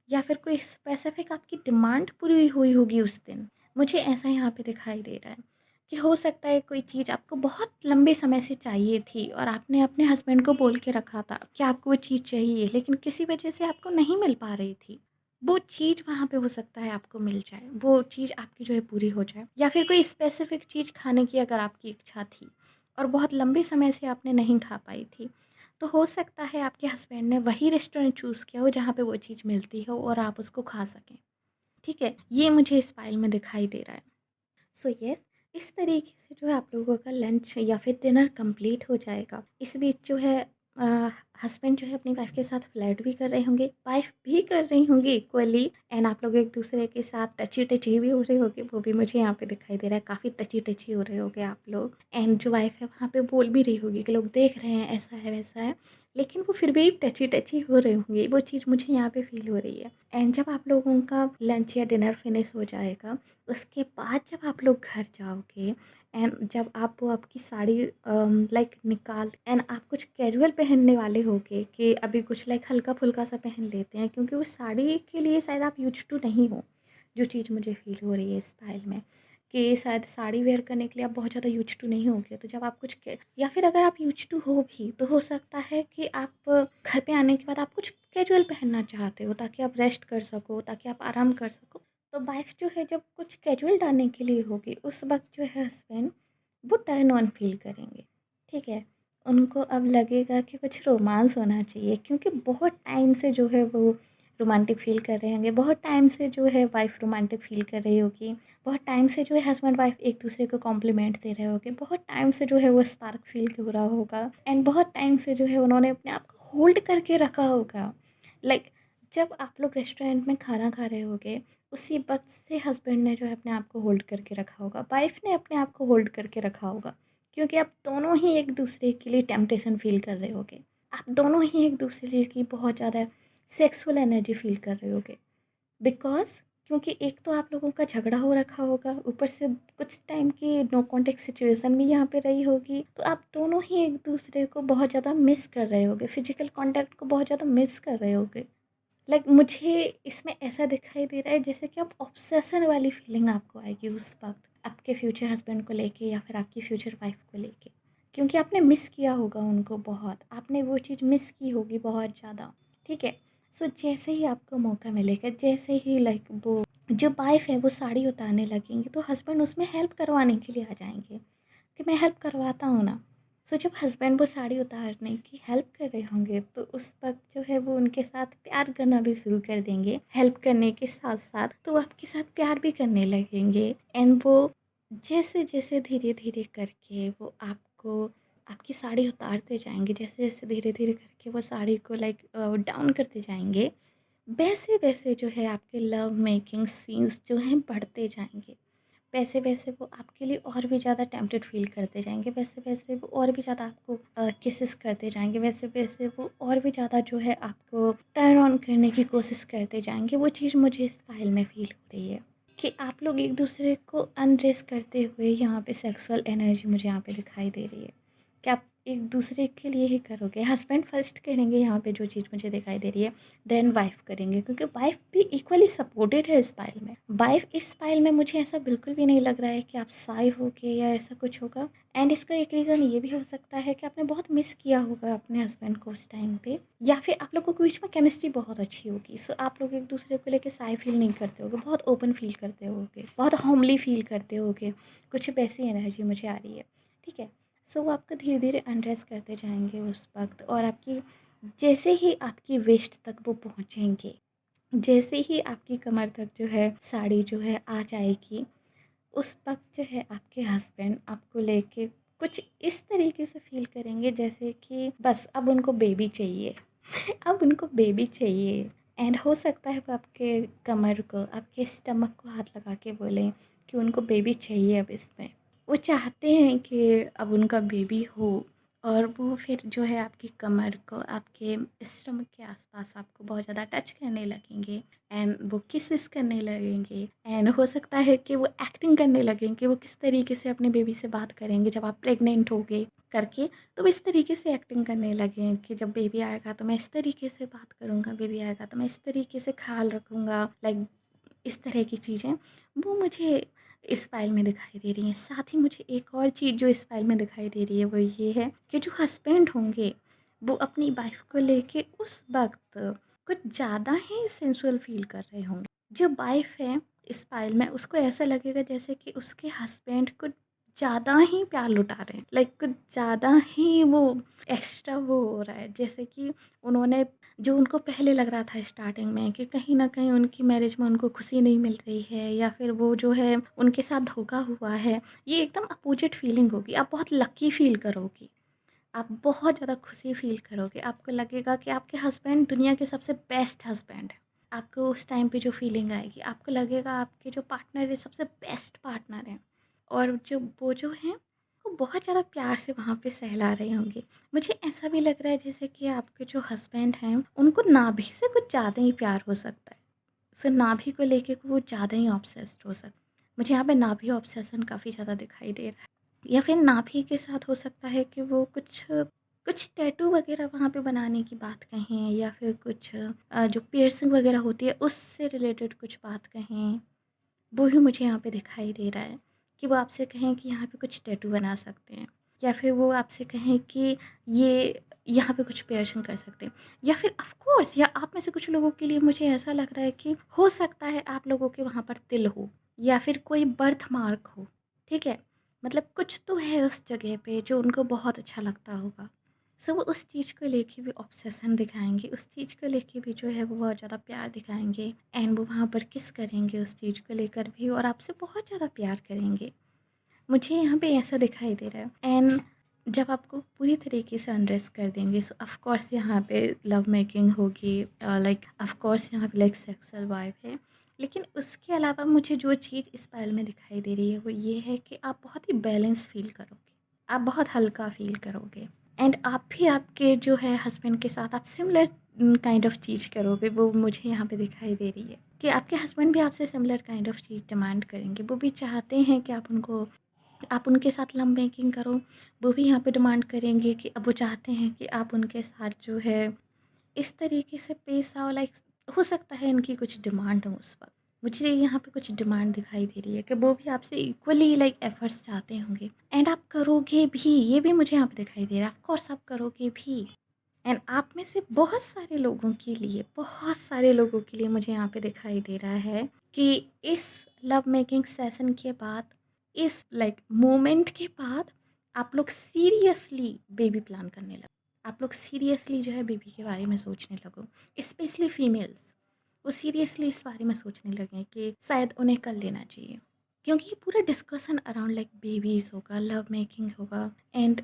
या फिर कोई स्पेसिफिक आपकी डिमांड पूरी हुई होगी उस दिन, मुझे ऐसा यहाँ पे दिखाई दे रहा है कि हो सकता है कोई चीज़ आपको बहुत लंबे समय से चाहिए थी और आपने अपने हस्बैंड को बोल के रखा था कि आपको वो चीज़ चाहिए, लेकिन किसी वजह से आपको नहीं मिल पा रही थी। वो चीज़ वहाँ पे हो सकता है आपको मिल जाए, वो चीज़ आपकी जो है पूरी हो जाए, या फिर कोई स्पेसिफ़िक चीज़ खाने की अगर आपकी इच्छा थी और बहुत लंबे समय से आपने नहीं खा पाई थी, तो हो सकता है आपके हस्बैंड ने वही रेस्टोरेंट चूज़ किया हो जहाँ पे वो चीज़ मिलती हो और आप उसको खा सकें। ठीक है? ये मुझे इस फ़ाइल में दिखाई दे रहा है। सो यस, इस तरीके से जो है आप लोगों का लंच या फिर डिनर कंप्लीट हो जाएगा। इस बीच जो है हस्बैंड जो है अपनी वाइफ़ के साथ फ्लर्ट भी कर रहे होंगे, वाइफ़ भी कर रही होंगी इक्वली, एंड आप लोग एक-दूसरे के साथ टची-टची भी हो रहे होंगे, वो भी मुझे यहाँ पे दिखाई दे रहा है, काफ़ी टची-टची हो रहे होंगे आप लोग। एंड जो वाइफ़ है वहाँ पे बोल भी रही होगी कि लोग देख रहे हैं, ऐसा है, वैसा है, लेकिन वो फिर भी टची-टची हो रहे होंगे, वो चीज़ मुझे यहाँ पे फ़ील हो रही है। एंड जब आप लोगों का लंच या डिनर फिनिश हो जाएगा, उसके बाद जब आप लोग घर जाओगे एंड जब आप वो आपकी साड़ी लाइक निकाल एंड आप कुछ कैजुअल पहनने वाले होगे कि अभी कुछ लाइक हल्का फुल्का सा पहन लेते हैं, क्योंकि उस साड़ी के लिए शायद आप यूज टू नहीं हो। जो चीज़ मुझे फील हो रही है इस स्टाइल में कि शायद साड़ी वेयर करने के लिए आप बहुत ज़्यादा यूज टू नहीं होगे, तो जब आप या फिर अगर आप यूज टू हो भी तो हो सकता है कि आप घर पे आने के बाद आप कुछ कैजुअल पहनना चाहते हो ताकि आप रेस्ट कर सको, ताकि आप आराम कर सको। तो वाइफ़ जो है जब कुछ कैजुअल डालने के लिए होगी, उस वक़्त जो है हस्बैंड वो टर्न ऑन फ़ील करेंगे, ठीक है? उनको अब लगेगा कि कुछ रोमांस होना चाहिए, क्योंकि बहुत टाइम से जो है वो रोमांटिक फ़ील कर रहे होंगे, बहुत टाइम से जो है वाइफ़ रोमांटिक फ़ील कर रही होगी, बहुत टाइम से जो है हस्बैंड वाइफ़ एक-दूसरे को कॉम्प्लीमेंट दे रहे होंगे, बहुत टाइम से जो है वो स्पार्क फ़ील हो रहा होगा, एंड बहुत टाइम से जो है उन्होंने अपने आप को होल्ड करके रखा होगा। लाइक जब आप लोग रेस्टोरेंट में खाना खा रहे होगे, उसी वक़्त से हस्बैंड ने जो है अपने आप को होल्ड करके रखा होगा, वाइफ़ ने अपने आप को होल्ड करके रखा होगा, क्योंकि आप दोनों ही एक-दूसरे के लिए टेम्पटेशन फ़ील कर रहे होगे। आप दोनों ही एक-दूसरे की बहुत ज़्यादा सेक्सुअल एनर्जी फ़ील कर रहे होगे। बिकॉज़ क्योंकि एक तो आप लोगों का झगड़ा हो रखा होगा, ऊपर से कुछ टाइम की नो कॉन्टैक्ट सिचुएशन भी यहाँ पे रही होगी, तो आप दोनों ही एक-दूसरे को बहुत ज़्यादा मिस कर रहे होगे, फिज़िकल कॉन्टैक्ट को बहुत ज़्यादा मिस कर रहे होगे। लाइक मुझे इसमें ऐसा दिखाई दे रहा है जैसे कि आप ऑब्सेशन वाली फीलिंग आपको आएगी उस वक़्त, आपके फ्यूचर हस्बैंड को लेके या फिर आपकी फ्यूचर वाइफ़ को लेके। क्योंकि आपने मिस किया होगा उनको बहुत, आपने वो चीज़ मिस की होगी बहुत ज़्यादा, ठीक है? सो जैसे ही आपको मौका मिलेगा, जैसे ही लाइक वो जो वाइफ़ है वो साड़ी उतारने लगेंगी, तो हस्बैंड उसमें हेल्प करवाने के लिए आ जाएँगे कि मैं हेल्प करवाता हूँ ना। सो जब हस्बैंड वो साड़ी उतारने की हेल्प कर रहे होंगे, तो उस वक़्त जो है वो उनके साथ प्यार करना भी शुरू कर देंगे। हेल्प करने के साथ-साथ तो वो आपके साथ प्यार भी करने लगेंगे, एंड वो जैसे-जैसे धीरे-धीरे करके वो आपको आपकी साड़ी उतारते जाएँगे, जैसे-जैसे धीरे-धीरे करके वो साड़ी को लाइक डाउन करते जाएँगे, वैसे-वैसे जो है आपके लव मेकिंग सीन्स जो हैं बढ़ते जाएँगे। वैसे-वैसे वो आपके लिए और भी ज़्यादा टेम्प्टेड फ़ील करते जाएँगे, वैसे-वैसे वो और भी ज़्यादा आपको किसेस करते जाएँगे, वैसे-वैसे वो और भी ज़्यादा जो है आपको टर्न ऑन करने की कोशिश करते जाएँगे। वो चीज़ मुझे इस फ़ाइल में फ़ील हो रही है कि आप लोग एक-दूसरे को अनड्रेस करते हुए यहाँ पे सेक्सुअल एनर्जी मुझे यहाँ पे दिखाई दे रही है कि आप एक-दूसरे के लिए ही करोगे। हस्बैंड फर्स्ट करेंगे यहाँ पे, जो चीज़ मुझे दिखाई दे रही है, देन वाइफ़ करेंगे, क्योंकि वाइफ़ भी इक्वली सपोर्टेड है इस फ़ाइल में। वाइफ़ इस फ़ाइल में मुझे ऐसा बिल्कुल भी नहीं लग रहा है कि आप शाय होगे या ऐसा कुछ होगा, एंड इसका एक रीज़न ये भी हो सकता है कि आपने बहुत मिस किया होगा अपने हस्बैंड को उस टाइम पे, या फिर आप लोगों के बीच में केमिस्ट्री बहुत अच्छी होगी। सो आप लोग एक-दूसरे को लेके शाय फ़ील नहीं करते होगे, बहुत ओपन फ़ील करते होगे, बहुत होमली फ़ील करते होगे। कुछ वैसी एनर्जी मुझे आ रही है, ठीक है? सो वो आपको धीरे-धीरे अनड्रेस करते जाएँगे उस वक़्त, और आपकी जैसे ही आपकी वेस्ट तक वो पहुँचेंगे, जैसे ही आपकी कमर तक जो है साड़ी जो है आ जाएगी, उस वक़्त जो है आपके हस्बैंड आपको लेके कुछ इस तरीके से फ़ील करेंगे जैसे कि बस अब उनको बेबी चाहिए। अब उनको बेबी चाहिए, एंड हो सकता है वो आपके कमर को, आपके स्टमक को हाथ लगा के बोलें कि उनको बेबी चाहिए अब इसमें। वो चाहते हैं कि अब उनका बेबी हो, और वो फिर जो है आपकी कमर को, आपके स्टमक के आसपास आपको बहुत ज़्यादा टच करने लगेंगे, एंड वो किसेस करने लगेंगे, एंड हो सकता है कि वो एक्टिंग करने लगेंगे कि वो किस तरीके से अपने बेबी से बात करेंगे जब आप प्रेग्नेंट होगे करके। तो वो इस तरीके से एक्टिंग करने लगें कि जब बेबी आएगा तो मैं इस तरीके से बात करूँगा, बेबी आएगा तो मैं इस तरीके से ख़्याल रखूँगा, लाइक इस तरह की चीज़ें। वो मुझे इस फाइल में दिखाई दे रही हैं। साथ ही मुझे एक और चीज़ जो इस फाइल में दिखाई दे रही है वो ये है कि जो हस्बैंड होंगे वो अपनी वाइफ को लेके उस वक्त कुछ ज़्यादा ही सेंसुअल फील कर रहे होंगे। जो वाइफ है इस फाइल में उसको ऐसा लगेगा जैसे कि उसके हस्बैंड कुछ ज़्यादा ही प्यार लुटा रहे हैं, लाइक कुछ ज़्यादा ही वो एक्स्ट्रा वो हो रहा है, जैसे कि उन्होंने जो उनको पहले लग रहा था स्टार्टिंग में कि कहीं न कहीं उनकी मैरिज में उनको खुशी नहीं मिल रही है या फिर वो जो है उनके साथ धोखा हुआ है, ये एकदम अपोज़िट फीलिंग होगी। आप बहुत लकी फ़ील करोगी, आप बहुत ज़्यादा खुशी फ़ील करोगे। आपको लगेगा कि आपके हस्बैंड दुनिया के सबसे बेस्ट हस्बैंड हैं। आपको उस टाइम पे जो फ़ीलिंग आएगी, आपको लगेगा आपके जो पार्टनर है सबसे बेस्ट पार्टनर हैं और जो वो जो हैं वो बहुत ज़्यादा प्यार से वहाँ पे सहला रहे होंगे। मुझे ऐसा भी लग रहा है जैसे कि आपके जो हस्बैंड हैं उनको नाभि से कुछ ज़्यादा ही प्यार हो सकता है। सो नाभि को लेके वो ज़्यादा ही ऑब्सेस्ड हो सकता है। मुझे यहाँ पे नाभि ऑब्सेशन काफ़ी ज़्यादा दिखाई दे रहा है। या फिर नाभि के साथ हो सकता है कि वो कुछ कुछ टैटू वगैरह वहाँ पे बनाने की बात कहें या फिर कुछ जो पियर्सिंग वगैरह होती है उससे रिलेटेड कुछ बात कहें। वो भी मुझे यहाँ पे दिखाई दे रहा है कि वो आपसे कहें कि यहाँ पे कुछ टैटू बना सकते हैं या फिर वो आपसे कहें कि ये यहाँ पे कुछ पियर्सिंग कर सकते हैं या फिर ऑफ कोर्स या आप में से कुछ लोगों के लिए मुझे ऐसा लग रहा है कि हो सकता है आप लोगों के वहाँ पर तिल हो या फिर कोई बर्थ मार्क हो, ठीक है? मतलब कुछ तो है उस जगह पे जो उनको बहुत अच्छा लगता होगा। सो वो उस चीज़ को लेके भी ऑब्सेशन दिखाएँगे, उस चीज़ को लेके भी जो है वो बहुत ज़्यादा प्यार दिखाएँगे एंड वो वहाँ पर किस करेंगे उस चीज़ को लेकर भी और आपसे बहुत ज़्यादा प्यार करेंगे। मुझे यहाँ पे ऐसा दिखाई दे रहा है एंड जब आपको पूरी तरीके से अनरेस्ट कर देंगे सो ऑफ कोर्स यहाँ पे लव मेकिंग होगी, लाइक ऑफ कोर्स यहाँ पे लाइक सेक्सुअल वाइब है। लेकिन उसके अलावा मुझे जो चीज़ इस फाइल में दिखाई दे रही है वो ये है कि आप बहुत ही बैलेंस फील करोगे, आप बहुत हल्का फील करोगे एंड आप भी आपके जो है हस्बैंड के साथ आप सिमिलर काइंड ऑफ चीज़ करोगे। वो मुझे यहाँ पे दिखाई दे रही है कि आपके हस्बैंड भी आपसे similar kind of cheese demand करेंगे। वो भी चाहते हैं कि आप उनके साथ लव मेकिंग करो। वो भी यहाँ पे डिमांड करेंगे कि अब वो चाहते हैं कि आप उनके साथ जो है इस तरीके से पेश आओ, लाइक हो सकता है इनकी कुछ डिमांड हो उस वक्त। मुझे यहाँ पे कुछ डिमांड दिखाई दे रही है कि वो भी आपसे इक्वली लाइक एफर्ट्स चाहते होंगे एंड आप करोगे भी, ये भी मुझे यहाँ पे दिखाई दे रहा है। ऑफ कोर्स आप करोगे भी एंड आप में से बहुत सारे लोगों के लिए मुझे यहाँ पे दिखाई दे रहा है कि इस लव मेकिंग सेशन के बाद, इस लाइक मोमेंट के बाद आप लोग सीरियसली बेबी प्लान करने लगो। आप लोग सीरियसली जो है बेबी के बारे में सोचने लगो। स्पेशली फीमेल्स वो सीरियसली इस बारे में सोचने लगे कि शायद उन्हें कर लेना चाहिए, क्योंकि ये पूरा डिस्कशन अराउंड लाइक बेबीज़ होगा, लव मेकिंग होगा एंड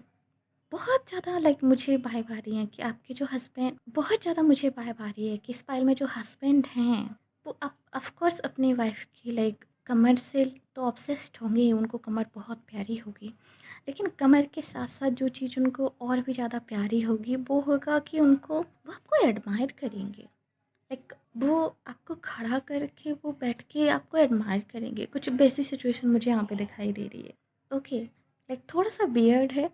बहुत ज़्यादा लाइक मुझे वाइब आ रही है कि आपके जो हस्बैंड, बहुत ज़्यादा मुझे वाइब आ रही है कि इस फाइल में जो हस्बैंड हैं वो ऑफ कोर्स अपनी वाइफ की लाइक कमर से तो ऑब्सेस्ड होंगे ही, उनको कमर बहुत प्यारी होगी। लेकिन कमर के साथ साथ जो चीज़ उनको और भी ज़्यादा प्यारी होगी वो होगा कि वो आपको एडमायर करेंगे। लाइक वो आपको खड़ा करके वो बैठ के आपको एडमायर करेंगे। कुछ वैसी सिचुएशन मुझे यहाँ पे दिखाई दे रही है। ओके, लाइक थोड़ा सा वियर्ड है,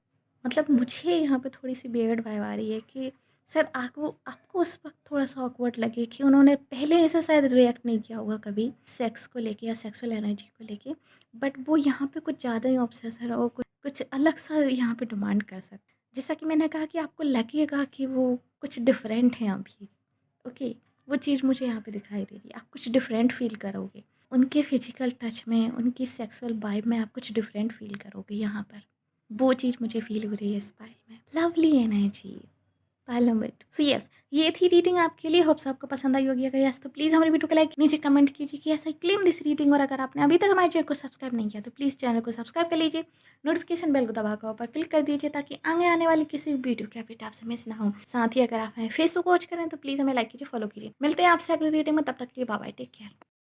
मतलब मुझे यहाँ पे थोड़ी सी वियर्ड वाइब आ रही है कि शायद आपको उस वक्त थोड़ा सा ऑकवर्ड लगे कि उन्होंने पहले ऐसा शायद रिएक्ट नहीं किया होगा कभी सेक्स को लेके या सेक्सुअल एनर्जी को लेके, बट वो यहाँ पे कुछ ज़्यादा ही ऑब्सेशन है और कुछ अलग सा यहाँ पे डिमांड कर सकते। जैसा कि मैंने कहा कि आपको लगेगा कि वो कुछ डिफरेंट है अभी। ओके, वो चीज़ मुझे यहाँ पे दिखाई दे रही है। आप कुछ डिफरेंट फ़ील करोगे। उनके फिज़िकल टच में, उनकी सेक्सुअल वाइब में आप कुछ डिफरेंट फ़ील करोगे यहाँ पर। वो चीज़ मुझे फ़ील हो रही है इस फाइल में। Lovely energy, file number 2। So yes, ये थी रीडिंग आपके लिए। होप्स आपको पसंद आई होगी। अगर यस तो प्लीज़ हमारी वीडियो को लाइक नीचे कमेंट कीजिए कि ऐसा क्लेम दिस रीडिंग, और अगर आपने अभी तक हमारे चैनल को सब्सक्राइब नहीं किया तो प्लीज़ चैनल को सब्सक्राइब कर लीजिए। नोटिफिकेशन बेल को दबाकर ऊपर क्लिक कर दीजिए ताकि आगे आने वाली किसी भी वीडियो की अपडेट आपसे मिस ना हो। साथ ही अगर आप हमें फेसबुक वॉच करें तो प्लीज़ हमें लाइक कीजिए, फॉलो कीजिए। मिलते हैं आपसे अगली रीडिंग में, तब तक के लिए बाय बाय, टेक केयर।